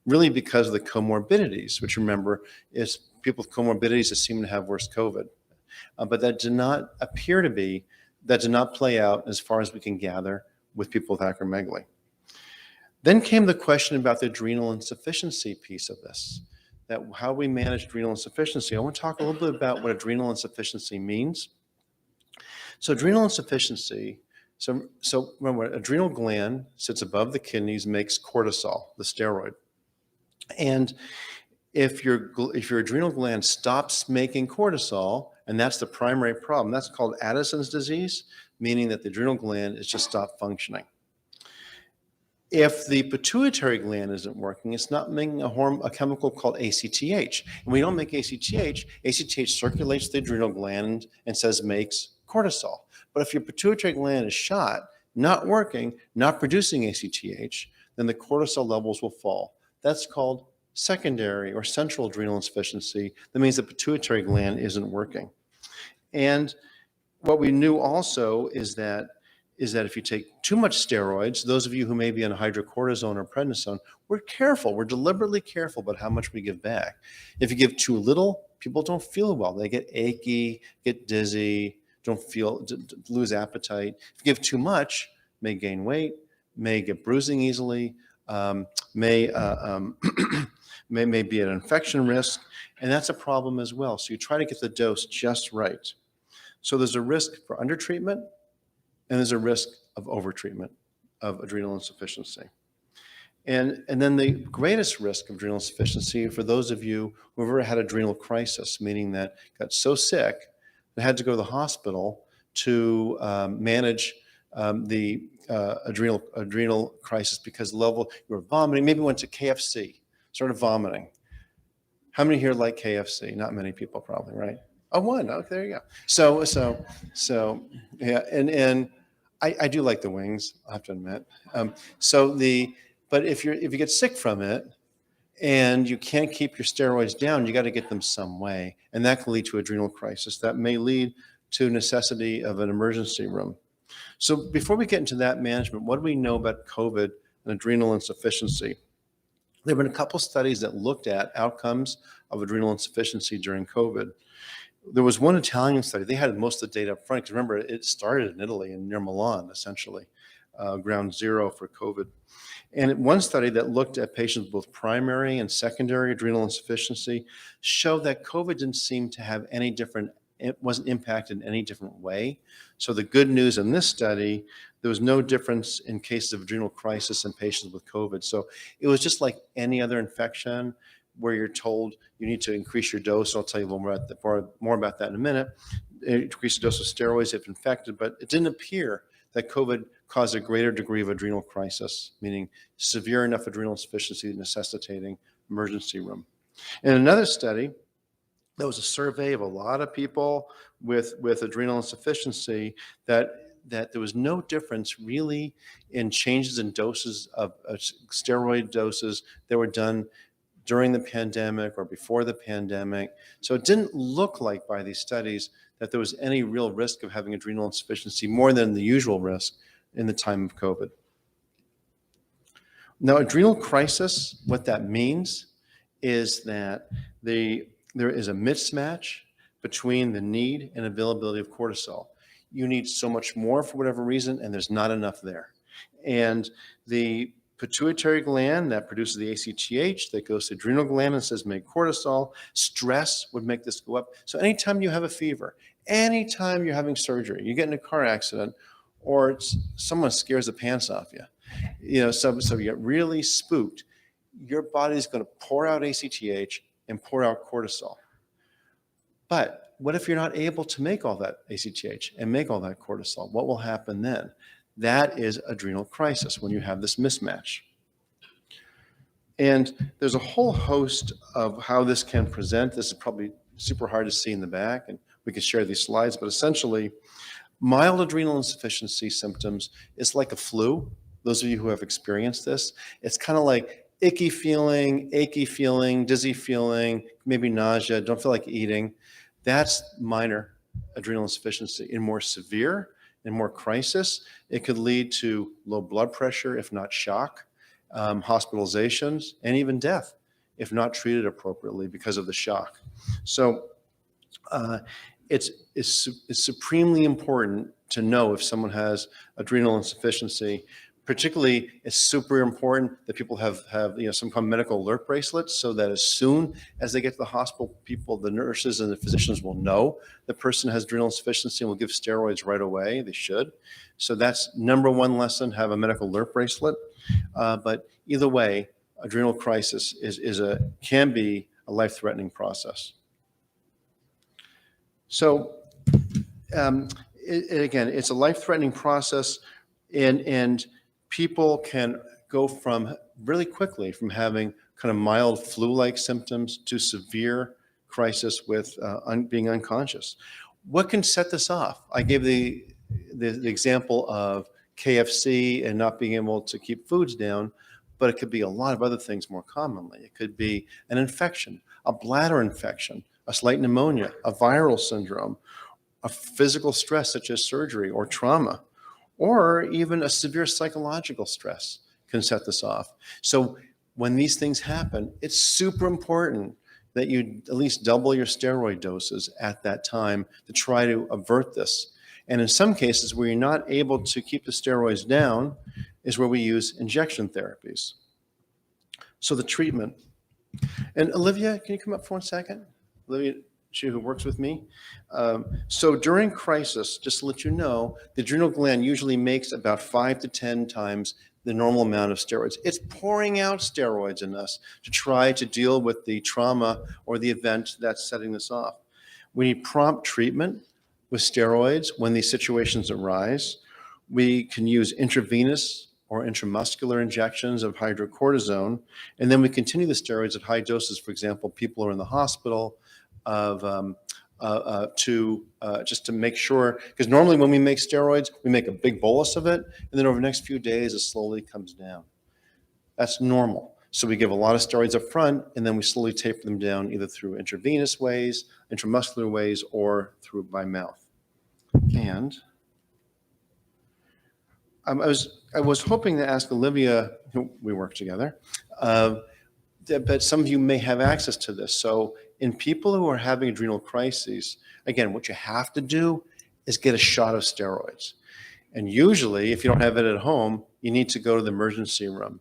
S1: really because of the comorbidities, which remember is people with comorbidities that seem to have worse COVID. But that did not play out as far as we can gather with people with acromegaly. Then came the question about the adrenal insufficiency piece of this, that how we manage adrenal insufficiency. I want to talk a little bit about what adrenal insufficiency means. So adrenal insufficiency, so remember, adrenal gland sits above the kidneys, makes cortisol, the steroid. And if your adrenal gland stops making cortisol, and that's the primary problem, that's called Addison's disease, meaning that the adrenal gland is just stopped functioning. If the pituitary gland isn't working, it's not making a chemical called ACTH. And we don't make ACTH. ACTH circulates the adrenal gland and makes cortisol. But if your pituitary gland is shot, not working, not producing ACTH, then the cortisol levels will fall. That's called secondary or central adrenal insufficiency. That means the pituitary gland isn't working. And what we knew also is that if you take too much steroids, those of you who may be on hydrocortisone or prednisone, we're deliberately careful about how much we give back. If you give too little, people don't feel well. They get achy, get dizzy, lose appetite. If you give too much, may gain weight, may get bruising easily, may be at infection risk, and that's a problem as well. So you try to get the dose just right. So there's a risk for undertreatment, and there's a risk of overtreatment of adrenal insufficiency. And then the greatest risk of adrenal insufficiency for those of you who have ever had adrenal crisis, meaning that got so sick they had to go to the hospital to manage the adrenal crisis because you were vomiting, maybe went to KFC, started vomiting. How many here like KFC? Not many people probably, right? Oh, one. Oh, there you go. So yeah, and I do like the wings, I have to admit. But if you get sick from it, and you can't keep your steroids down, you got to get them some way. And that can lead to adrenal crisis. That may lead to necessity of an emergency room. So before we get into that management, what do we know about COVID and adrenal insufficiency? There have been a couple studies that looked at outcomes of adrenal insufficiency during COVID. There was one Italian study. They had most of the data up front, because remember, it started in Italy and near Milan, essentially, ground zero for COVID. And one study that looked at patients with both primary and secondary adrenal insufficiency showed that COVID didn't seem to have any different, it wasn't impacted in any different way. So the good news in this study, there was no difference in cases of adrenal crisis in patients with COVID. So it was just like any other infection where you're told you need to increase your dose. I'll tell you a little more about that in a minute. Increase the dose of steroids if infected, but it didn't appear that COVID caused a greater degree of adrenal crisis, meaning severe enough adrenal insufficiency necessitating emergency room. In another study, there was a survey of a lot of people with adrenal insufficiency that there was no difference really in changes in doses of steroid doses that were done during the pandemic or before the pandemic. So it didn't look like by these studies that there was any real risk of having adrenal insufficiency more than the usual risk in the time of COVID. Now, adrenal crisis, what that means is that there is a mismatch between the need and availability of cortisol. You need so much more for whatever reason, and there's not enough there. And the pituitary gland that produces the ACTH that goes to the adrenal gland and says make cortisol. Stress would make this go up. So anytime you have a fever, anytime you're having surgery, you get in a car accident, or someone scares the pants off you, so you get really spooked, your body's going to pour out ACTH and pour out cortisol. But what if you're not able to make all that ACTH and make all that cortisol? What will happen then? That is adrenal crisis, when you have this mismatch. And there's a whole host of how this can present. This is probably super hard to see in the back, and we could share these slides, but essentially, mild adrenal insufficiency symptoms is like a flu. Those of you who have experienced this, it's kind of like icky feeling, achy feeling, dizzy feeling, maybe nausea, don't feel like eating. That's minor adrenal insufficiency. In more severe and more crisis, it could lead to low blood pressure, if not shock, hospitalizations, and even death if not treated appropriately because of the shock. So it's supremely important to know if someone has adrenal insufficiency. Particularly, it's super important that people have some kind of medical alert bracelets, so that as soon as they get to the hospital, the nurses and the physicians will know the person has adrenal insufficiency and will give steroids right away. They should. So that's number one lesson: have a medical alert bracelet. But either way, adrenal crisis can be a life-threatening process. So again, it's a life-threatening process, and people can go from really quickly from having kind of mild flu-like symptoms to severe crisis with being unconscious. What can set this off? I gave the example of KFC and not being able to keep foods down, but it could be a lot of other things more commonly. It could be an infection, a bladder infection, a slight pneumonia, a viral syndrome, a physical stress such as surgery or trauma, or even a severe psychological stress can set this off. So when these things happen, it's super important that you at least double your steroid doses at that time to try to avert this. And in some cases where you're not able to keep the steroids down is where we use injection therapies. So the treatment. And Olivia, can you come up for 1 second? Olivia, she who works with me. So during crisis, just to let you know, the adrenal gland usually makes about 5 to 10 times the normal amount of steroids. It's pouring out steroids in us to try to deal with the trauma or the event that's setting this off. We need prompt treatment with steroids when these situations arise. We can use intravenous or intramuscular injections of hydrocortisone, and then we continue the steroids at high doses. For example, people are in the hospital just to make sure, because normally when we make steroids, we make a big bolus of it, and then over the next few days, it slowly comes down. That's normal. So we give a lot of steroids up front, and then we slowly taper them down either through intravenous ways, intramuscular ways, or through by mouth. And I was hoping to ask Olivia, who we work together, but some of you may have access to this. So in people who are having adrenal crises, again, what you have to do is get a shot of steroids. And usually, if you don't have it at home, you need to go to the emergency room.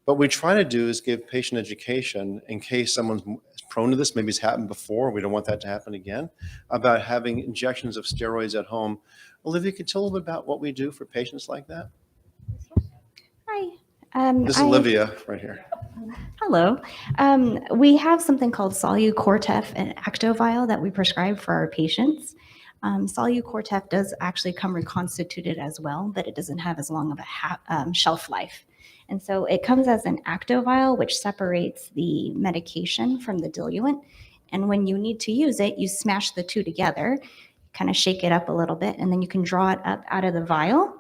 S1: What we try to do is give patient education in case someone's prone to this, maybe it's happened before, we don't want that to happen again, about having injections of steroids at home. Olivia, could you tell a little bit about what we do for patients like that?
S11: Hi.
S1: This is Olivia right here.
S11: Hello. We have something called Solu-Cortef and Actovial that we prescribe for our patients. Solu-Cortef does actually come reconstituted as well, but it doesn't have as long of a shelf life. And so it comes as an Actovial, which separates the medication from the diluent. And when you need to use it, you smash the two together, kind of shake it up a little bit, and then you can draw it up out of the vial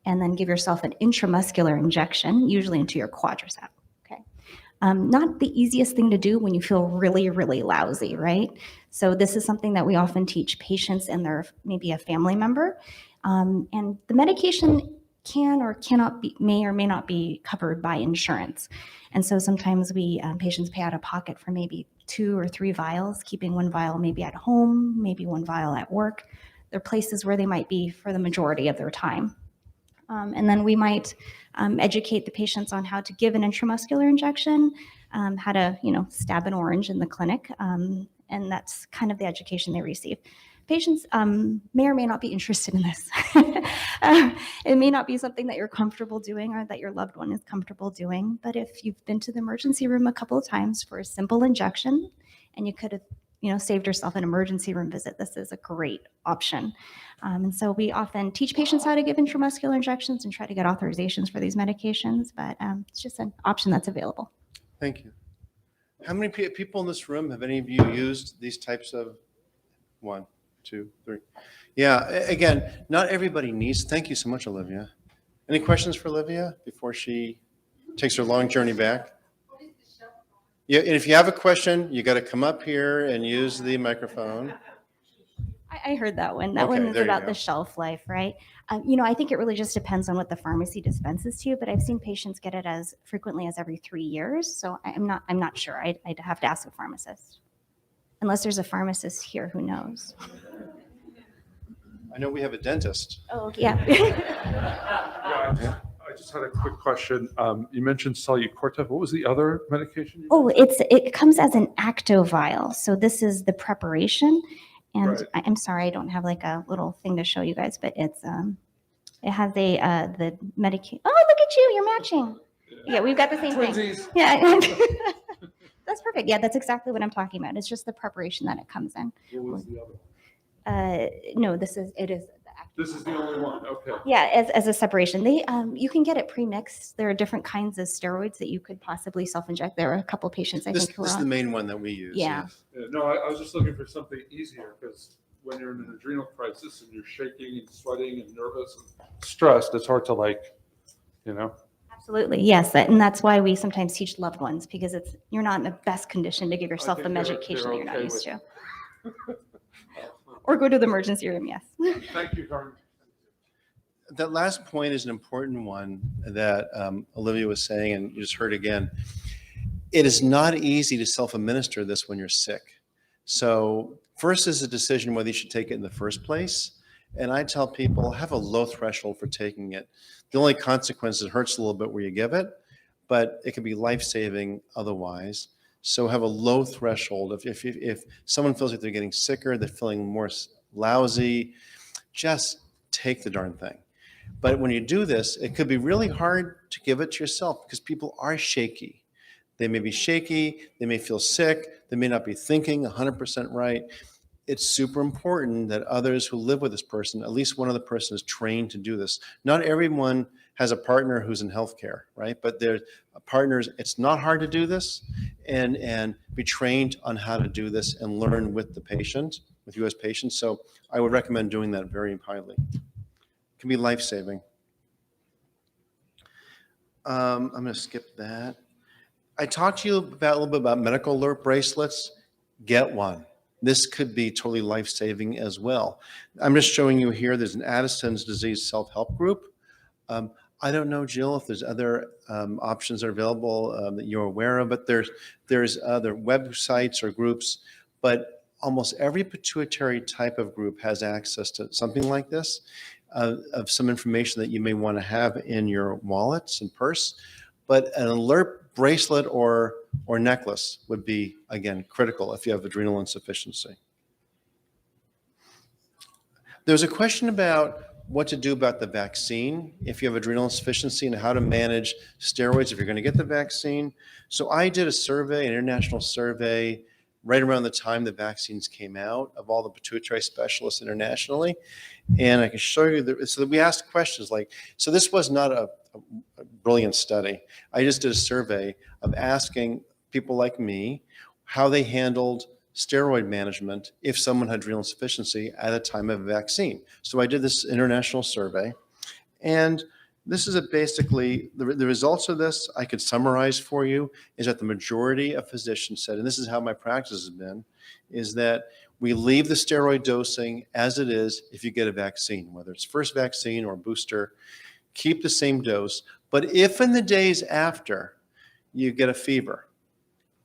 S11: and then give yourself an intramuscular injection, usually into your quadricep. Okay. Not the easiest thing to do when you feel really, really lousy, right? So this is something that we often teach patients and their maybe a family member. And the medication can or cannot be, may or may not be covered by insurance. And so sometimes we, patients pay out of pocket for maybe 2 or 3 vials, keeping one vial maybe at home, maybe one vial at work. They're places where they might be for the majority of their time. And then we might educate the patients on how to give an intramuscular injection, how to, stab an orange in the clinic. And that's kind of the education they receive. Patients may or may not be interested in this. It may not be something that you're comfortable doing or that your loved one is comfortable doing. But if you've been to the emergency room a couple of times for a simple injection and you could have saved yourself an emergency room visit, this is a great option. And so we often teach patients how to give intramuscular injections and try to get authorizations for these medications, but it's just an option that's available.
S1: Thank you. How many people in this room, have any of you used these types of 1, 2, 3? Yeah, again, not everybody needs, thank you so much, Olivia. Any questions for Olivia before she takes her long journey back? Yeah, and if you have a question, you got to come up here and use the microphone.
S11: I heard that one. That
S1: Okay,
S11: one is
S1: there you
S11: about
S1: go.
S11: the shelf life, right? I think it really just depends on what the pharmacy dispenses to you, but I've seen patients get it as frequently as every 3 years. So I'm not sure. I'd have to ask a pharmacist. Unless there's a pharmacist here who knows.
S1: I know we have a dentist.
S11: Oh, yeah.
S12: Yeah, I just had a quick question. You mentioned Solu-Cortef. What was the other medication?
S11: It comes as an Actovial. So this is the preparation. And
S12: Right.
S11: I'm sorry, I don't have like a little thing to show you guys, but it has the medication. Oh, look at you, you're matching. Yeah, we've got the same thing.
S12: Twinsies.
S11: Yeah. That's perfect. Yeah, that's exactly what I'm talking about. It's just the preparation that it comes in.
S12: What was the other one?
S11: No, it is the Actovial.
S12: This is the only one. Okay.
S11: Yeah, as a separation. You can get it pre-mixed. There are different kinds of steroids that you could possibly self-inject. There are a couple patients I
S1: This
S11: think who
S1: is
S11: are
S1: the
S11: on.
S1: main one that we use.
S11: Yeah.
S12: Yeah, no, I was just looking for something easier because when you're in an adrenal crisis and you're shaking and sweating and nervous and stressed, it's hard to
S11: Absolutely, yes, and that's why we sometimes teach loved ones because you're not in the best condition to give yourself the
S12: think they're
S11: medication that you're not
S12: okay
S11: used
S12: with
S11: to. Or go to the emergency room, yes.
S12: Thank you, Carmen.
S1: That last point is an important one that Olivia was saying, and you just heard again. It is not easy to self-administer this when you're sick. So first is a decision whether you should take it in the first place. And I tell people, have a low threshold for taking it. The only consequence is it hurts a little bit where you give it, but it can be life-saving otherwise. So have a low threshold. If someone feels like they're getting sicker, they're feeling more lousy, just take the darn thing. But when you do this, it could be really hard to give it to yourself because people are shaky. They may be shaky, they may feel sick, they may not be thinking 100% right. It's super important that others who live with this person, at least one other person is trained to do this. Not everyone has a partner who's in healthcare, right? But there's partners, it's not hard to do this and be trained on how to do this and learn with the patient, with you as patients. So I would recommend doing that very highly. It can be life-saving. I'm going to skip that. I talked to you about a little bit about medical alert bracelets. Get one. This could be totally life-saving as well. I'm just showing you here, there's an Addison's disease self-help group. I don't know, Jill, if there's other options that are available that you're aware of, but there's other websites or groups, but almost every pituitary type of group has access to something like this, of some information that you may want to have in your wallets and purse. But an alert bracelet or necklace would be, again, critical if you have adrenal insufficiency. There's a question about what to do about the vaccine if you have adrenal insufficiency and how to manage steroids if you're going to get the vaccine. So I did a survey, an international survey, right around the time the vaccines came out of all the pituitary specialists internationally. And I can show you, so we asked questions like, so this was not a brilliant study. I just did a survey of asking people like me how they handled steroid management if someone had adrenal insufficiency at a time of a vaccine. So I did this international survey, and this is basically the results of this I could summarize for you is that the majority of physicians said, and this is how my practice has been, is that we leave the steroid dosing as it is if you get a vaccine, whether it's first vaccine or booster, keep the same dose. But if in the days after you get a fever,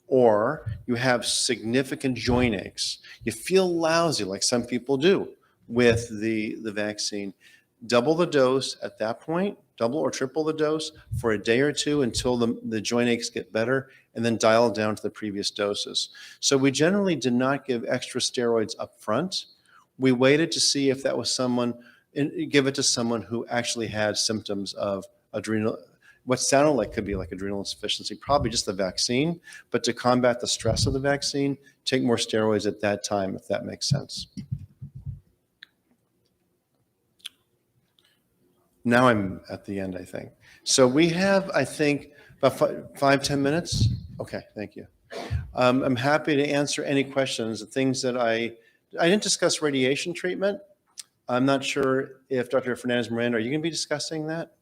S1: or you have significant joint aches, you feel lousy like some people do with the vaccine, double the dose at that point, double or triple the dose for a day or two until the joint aches get better, and then dial down to the previous doses. So we generally did not give extra steroids up front. We waited to see if that was someone, and give it to someone who actually had symptoms of adrenal, what sounded like could be like adrenal insufficiency, probably just the vaccine, but to combat the stress of the vaccine, take more steroids at that time, if that makes sense. Now I'm at the end, I think. So we have, I think, about 5-10 minutes. Okay, thank you. I'm happy to answer any questions, the things that I didn't discuss radiation treatment. I'm not sure if Dr. Fernandez-Miranda, are you going to be discussing that?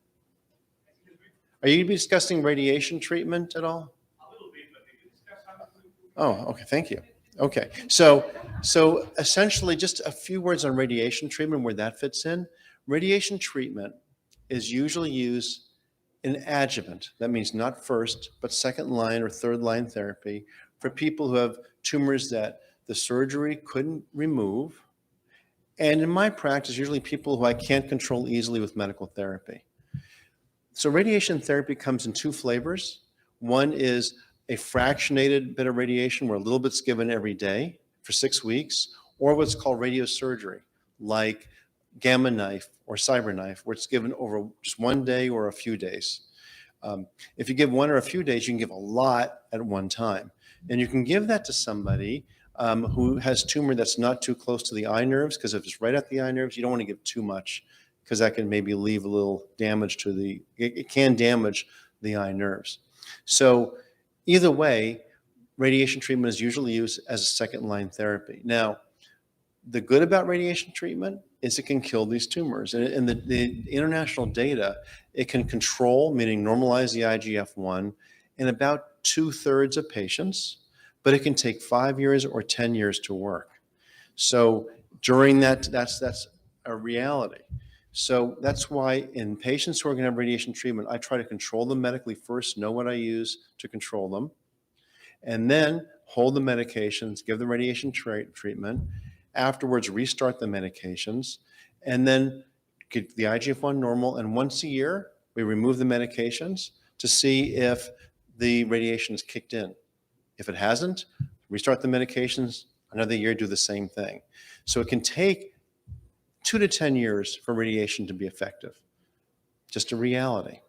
S1: Are you going to be discussing radiation treatment at all? A little bit, but we can discuss how to. Oh, okay, thank you. Okay, so essentially just a few words on radiation treatment, where that fits in. Radiation treatment is usually used in adjuvant. That means not first, but second line or third line therapy for people who have tumors that the surgery couldn't remove. And in my practice, usually people who I can't control easily with medical therapy. So radiation therapy comes in two flavors. One is a fractionated bit of radiation where a little bit's given every day for 6 weeks, or what's called radiosurgery, like gamma knife or cyber knife, where it's given over just 1 day or a few days. If you give 1 or a few days, you can give a lot at one time. And you can give that to somebody who has tumor that's not too close to the eye nerves, because if it's right at the eye nerves, you don't want to give too much, because that can maybe leave a little damage to it can damage the eye nerves. So either way, radiation treatment is usually used as a second line therapy. Now, the good about radiation treatment is it can kill these tumors. And the international data, it can control, meaning normalize the IGF-1 in about 2/3 of patients, but it can take 5 years or 10 years to work. So during that, that's a reality. So that's why in patients who are going to have radiation treatment, I try to control them medically first, know what I use to control them, and then hold the medications, give the radiation treatment, afterwards restart the medications, and then get the IGF-1 normal, and once a year, we remove the medications to see if the radiation is kicked in. If it hasn't, restart the medications, another year, do the same thing. So it can take 2 to 10 years for radiation to be effective. Just a reality.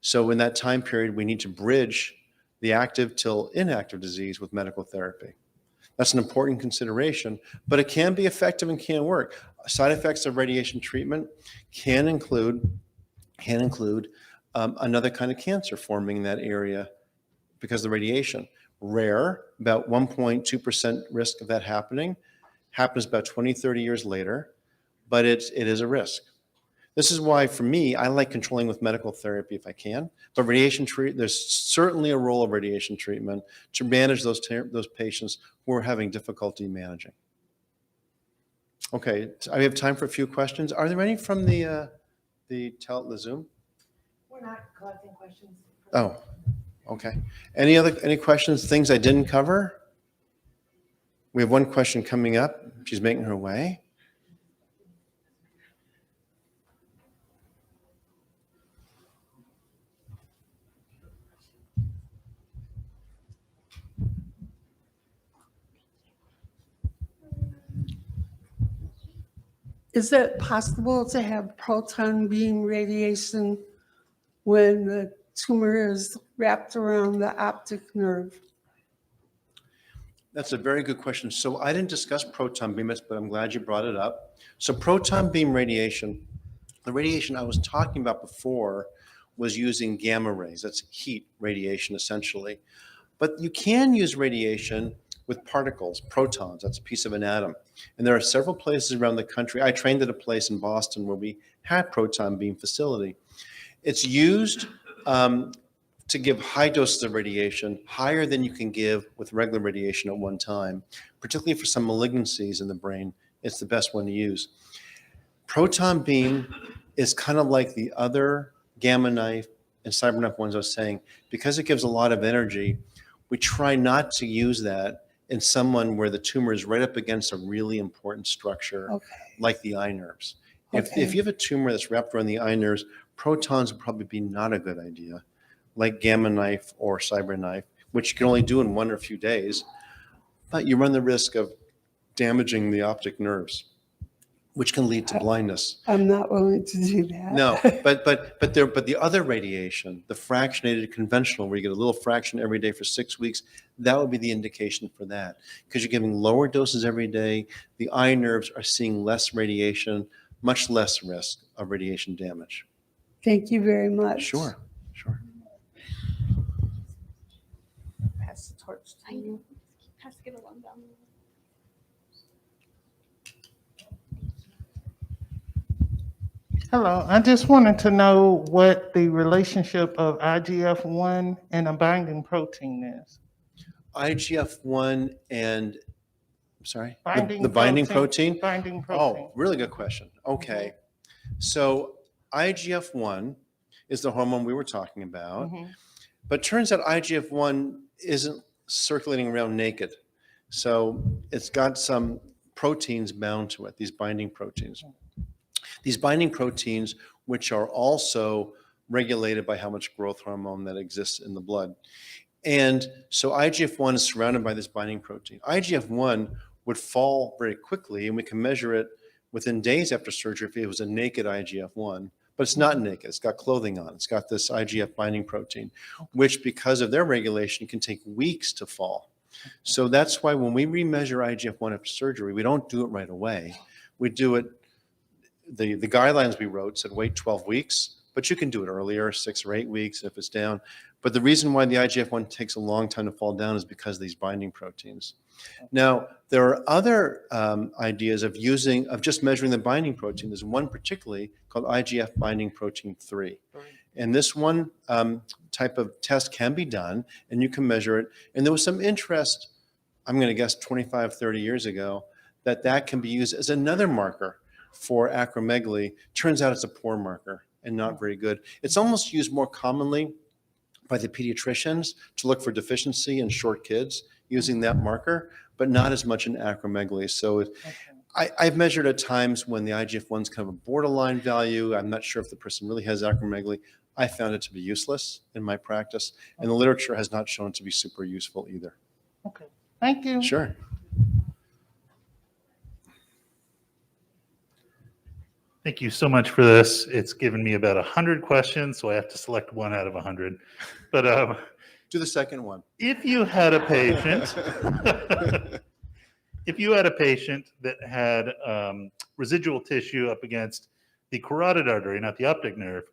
S1: So in that time period, we need to bridge the active till inactive disease with medical therapy. That's an important consideration, but it can be effective and can work. Side effects of radiation treatment can include another kind of cancer forming in that area because of the radiation. Rare, about 1.2% risk of that happening. Happens about 20, 30 years later, but it is a risk. This is why, for me, I like controlling with medical therapy if I can. But there's certainly a role of radiation treatment to manage those patients who are having difficulty managing. Okay, I have time for a few questions. Are there any from the Zoom?
S13: We're not collecting questions.
S1: Oh, okay. Any questions, things I didn't cover? We have one question coming up. She's making her way.
S13: Is it possible to have proton beam radiation when the tumor is wrapped around the optic nerve?
S1: That's a very good question. So I didn't discuss proton beam, but I'm glad you brought it up. So proton beam radiation, the radiation I was talking about before was using gamma rays. That's heat radiation, essentially. But you can use radiation with particles, protons. That's a piece of an atom. And there are several places around the country. I trained at a place in Boston where we had proton beam facility. It's used to give high doses of radiation, higher than you can give with regular radiation at one time, particularly for some malignancies in the brain. It's the best one to use. Proton beam is kind of like the other gamma knife and cyber knife ones I was saying. Because it gives a lot of energy, we try not to use that in someone where the tumor is right up against a really important structure, like the eye nerves. If you have a tumor that's wrapped around the eye nerves, protons would probably be not a good idea, like gamma knife or cyber knife, which you can only do in 1 or a few days, but you run the risk of damaging the optic nerves, which can lead to blindness.
S13: I'm not willing to do that.
S1: No, but the other radiation, the fractionated conventional, where you get a little fraction every day for 6 weeks, that would be the indication for that. Because you're giving lower doses every day, the eye nerves are seeing less radiation, much less risk of radiation damage.
S13: Thank you very much.
S1: Sure.
S13: Pass the torch to you.
S11: Pass it along down.
S14: Hello, I just wanted to know what the relationship of IGF-1 and a binding protein is.
S1: IGF-1 and, I'm sorry?
S14: Binding
S1: The binding protein?
S14: Binding protein.
S1: Oh, really good question. Okay. So IGF-1 is the hormone we were talking about, but turns out IGF-1 isn't circulating around naked. So it's got some proteins bound to it, these binding proteins. These binding proteins, which are also regulated by how much growth hormone that exists in the blood. And so IGF-1 is surrounded by this binding protein. IGF-1 would fall very quickly, and we can measure it within days after surgery if it was a naked IGF-1, but it's not naked. It's got clothing on. It's got this IGF binding protein, which because of their regulation can take weeks to fall. So that's why when we remeasure IGF-1 after surgery, we don't do it right away. We do it, the guidelines we wrote said wait 12 weeks, but you can do it earlier, 6 or 8 weeks if it's down. But the reason why the IGF-1 takes a long time to fall down is because of these binding proteins. Now, there are other ideas of just measuring the binding protein. There's one particularly called IGF binding protein 3. And this one type of test can be done, and you can measure it. And there was some interest, I'm going to guess 25, 30 years ago, that can be used as another marker for acromegaly. Turns out it's a poor marker and not very good. It's almost used more commonly by the pediatricians to look for deficiency in short kids using that marker, but not as much in acromegaly. So I've measured at times when the IGF-1 is kind of a borderline value. I'm not sure if the person really has acromegaly. I found it to be useless in my practice, and the literature has not shown it to be super useful either.
S14: Okay, thank you.
S1: Sure.
S5: Thank you so much for this. It's given me about 100 questions, so I have to select one out of 100. But
S1: do the second one.
S5: If you had a patient, that had residual tissue up against the carotid artery, not the optic nerve,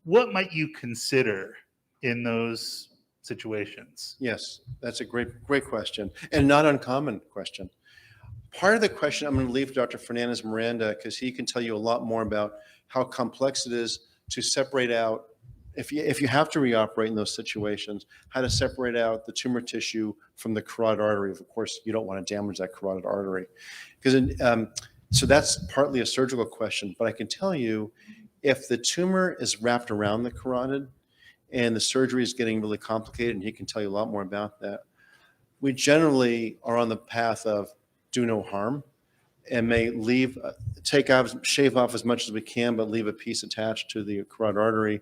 S5: what might you consider in those situations?
S1: Yes, that's a great question, and not uncommon question. Part of the question I'm going to leave to Dr. Fernandez Miranda, because he can tell you a lot more about how complex it is to separate out, if you have to reoperate in those situations, how to separate out the tumor tissue from the carotid artery. Of course, you don't want to damage that carotid artery. So that's partly a surgical question, but I can tell you, if the tumor is wrapped around the carotid and the surgery is getting really complicated, and he can tell you a lot more about that, we generally are on the path of do no harm and may shave off as much as we can, but leave a piece attached to the carotid artery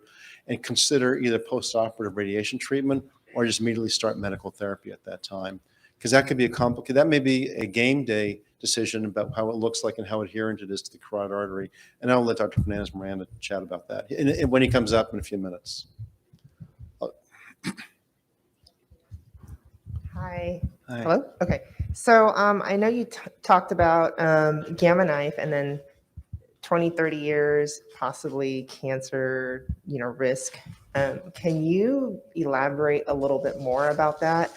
S1: and consider either post-operative radiation treatment or just immediately start medical therapy at that time. Because that could be that may be a game day decision about how it looks like and how adherent it is to the carotid artery. And I'll let Dr. Fernandez-Miranda chat about that when he comes up in a few minutes.
S15: Hi.
S1: Hi.
S15: Hello? Okay. So I know you talked about gamma knife and then 20, 30 years, possibly cancer, risk. Can you elaborate a little bit more about that?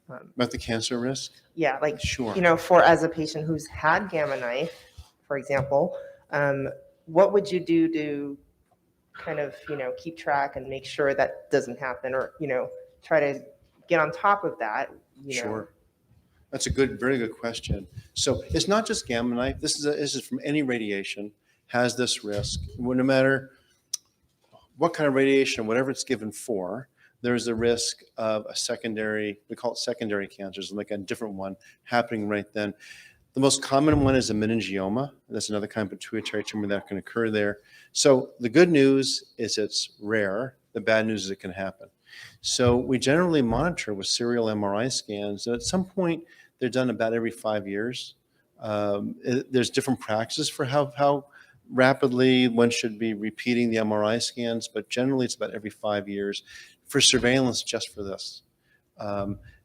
S1: About the cancer risk?
S15: Yeah, like,
S1: Sure.
S15: for as a patient who's had gamma knife, for example, what would you do to kind of, keep track and make sure that doesn't happen, or, try to get on top of that?
S1: Sure. That's a very good question. So it's not just gamma knife. This is from any radiation has this risk. No matter what kind of radiation, whatever it's given for, there's a risk of a secondary, we call it secondary cancers, like a different one happening right then. The most common one is a meningioma. That's another kind of pituitary tumor that can occur there. So the good news is it's rare. The bad news is it can happen. So we generally monitor with serial MRI scans. And at some point, they're done about every 5 years. There's different practices for how rapidly one should be repeating the MRI scans, but generally it's about every 5 years for surveillance just for this.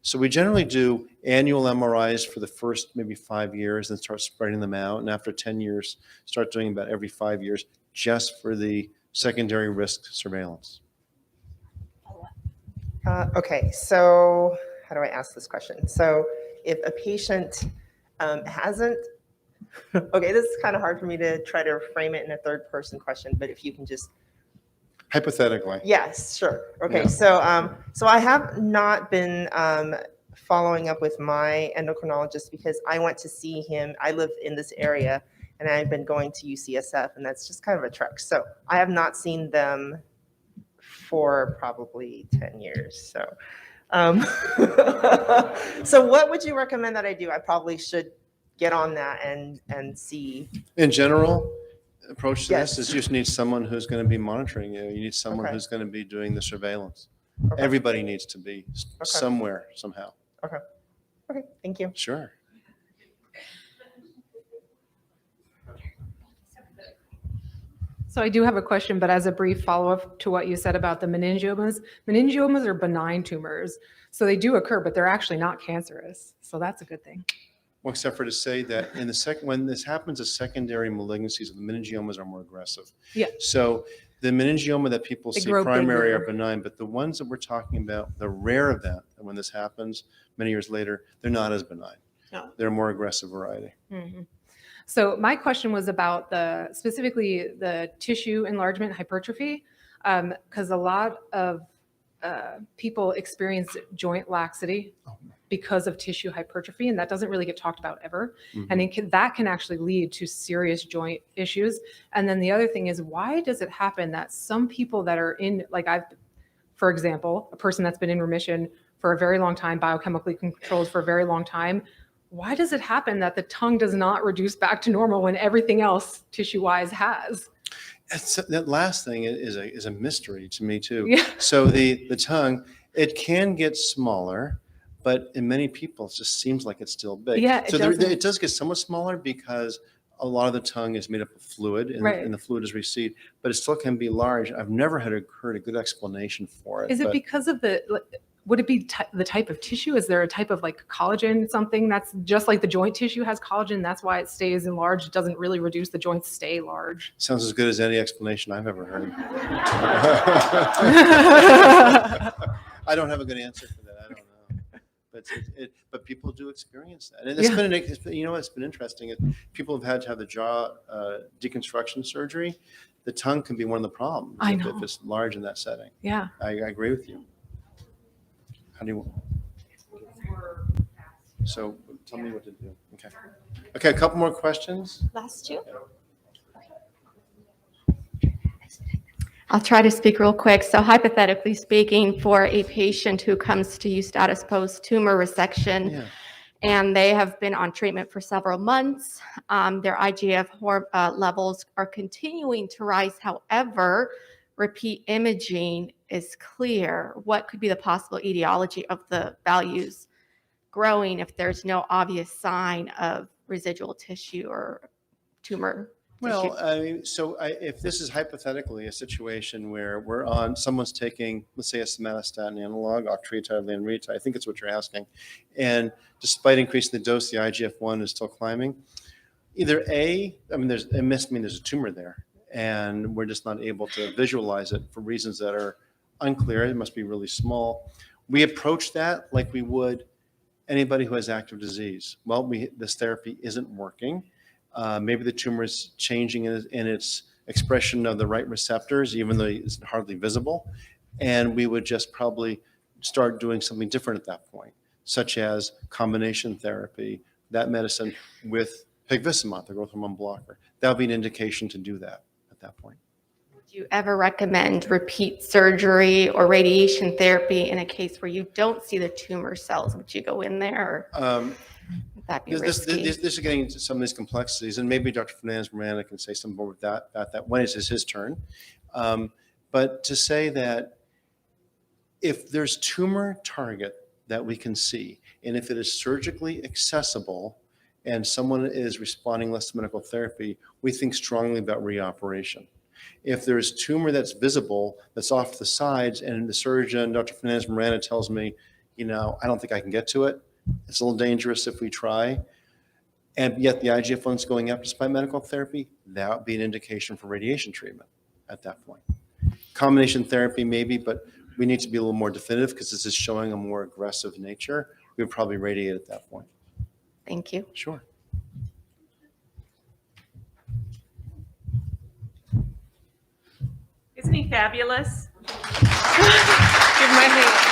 S1: So we generally do annual MRIs for the first maybe 5 years and start spreading them out. And after 10 years, start doing about every 5 years just for the secondary risk surveillance.
S15: Okay, so how do I ask this question? So if a patient hasn't, okay, this is kind of hard for me to try to frame it in a third person question, but if you can just.
S1: Hypothetically.
S15: Yes, sure. Okay,
S1: Yeah.
S15: so I have not been following up with my endocrinologist because I went to see him. I live in this area and I've been going to UCSF, and that's just kind of a trek. So I have not seen them for probably 10 years. So, so what would you recommend that I do? I probably should get on that and see.
S1: In general, approach to this is you just need someone who's going to be monitoring you. You need someone who's going to be doing the surveillance.
S15: Okay.
S1: Everybody needs to be somewhere, somehow.
S15: Okay. Okay, thank you.
S1: Sure.
S16: So I do have a question, but as a brief follow-up to what you said about the meningiomas, meningiomas are benign tumors. So they do occur, but they're actually not cancerous. So that's a good thing.
S1: Well, except for to say that in the when this happens as secondary malignancies, the meningiomas are more aggressive.
S16: Yeah.
S1: So the meningioma that people
S16: They
S1: see
S16: grow
S1: primary
S16: bigger.
S1: are benign, but the ones that we're talking about, the rare event, and when this happens many years later, they're not as benign.
S16: No.
S1: They're a more aggressive variety.
S16: Mhm. So my question was about specifically the tissue enlargement hypertrophy, because a lot of people experience joint laxity because of tissue hypertrophy, and that doesn't really get talked about ever. And that can actually lead to serious joint issues. And then the other thing is, why does it happen that some people that are in, like for example, a person that's been in remission for a very long time, biochemically controlled for a very long time, why does it happen that the tongue does not reduce back to normal when everything else tissue-wise has?
S1: That last thing is a mystery to me too.
S16: Yeah.
S1: So the tongue, it can get smaller, but in many people it just seems like it's still big.
S16: Yeah, it
S1: so
S16: doesn't.
S1: it does get somewhat smaller because a lot of the tongue is made up of fluid, and,
S16: Right.
S1: and the fluid is recede, but it still can be large. I've never heard a good explanation for it.
S16: Is it
S1: but
S16: because of would it be the type of tissue? Is there a type of like collagen, something that's just like the joint tissue has collagen? That's why it stays enlarged. It doesn't really reduce, the joints stay large.
S1: sounds as good as any explanation I've ever heard. I don't have a good answer for that. I don't know. But people do experience that. And it's been interesting. People have had to have the jaw deconstruction surgery, the tongue can be one of the problems
S16: I
S1: if
S16: know.
S1: it's large in that setting.
S16: Yeah.
S1: I agree with you. How do you? So tell me what to do. Okay. Okay, a couple more questions.
S17: Last two. I'll try to speak real quick. So hypothetically speaking, for a patient who comes to you status post tumor resection,
S1: Yeah.
S17: and they have been on treatment for several months, their IGF levels are continuing to rise. However, repeat imaging is clear. What could be the possible etiology of the values growing if there's no obvious sign of residual tissue or tumor?
S1: Well, I mean, if this is hypothetically a situation where someone's taking, let's say, a somatostatin analog, octreotide, lanreotide, I think it's what you're asking, and despite increasing the dose, the IGF-1 is still climbing. Either there's a tumor there, and we're just not able to visualize it for reasons that are unclear. It must be really small. We approach that like we would anybody who has active disease. Well, this therapy isn't working. Maybe the tumor is changing in its expression of the right receptors, even though it's hardly visible. And we would just probably start doing something different at that point, such as combination therapy, that medicine with pegvisomant, the growth hormone blocker. That would be an indication to do that at that point.
S17: Do you ever recommend repeat surgery or radiation therapy in a case where you don't see the tumor cells? Would you go in there? Or would that be risky?
S1: This is getting into some of these complexities, and maybe Dr. Fernandez-Miranda can say some more about that when it's his turn. But to say that if there's tumor target that we can see, and if it is surgically accessible and someone is responding less to medical therapy, we think strongly about reoperation. If there's tumor that's visible, that's off to the sides, and the surgeon, Dr. Fernandez-Miranda, tells me, I don't think I can get to it, it's a little dangerous if we try, and yet the IGF-1 is going up despite medical therapy, that would be an indication for radiation treatment at that point. Combination therapy maybe, but we need to be a little more definitive because this is showing a more aggressive nature. We would probably radiate at that point.
S17: Thank you.
S1: Sure.
S18: Isn't he fabulous? Give my hand.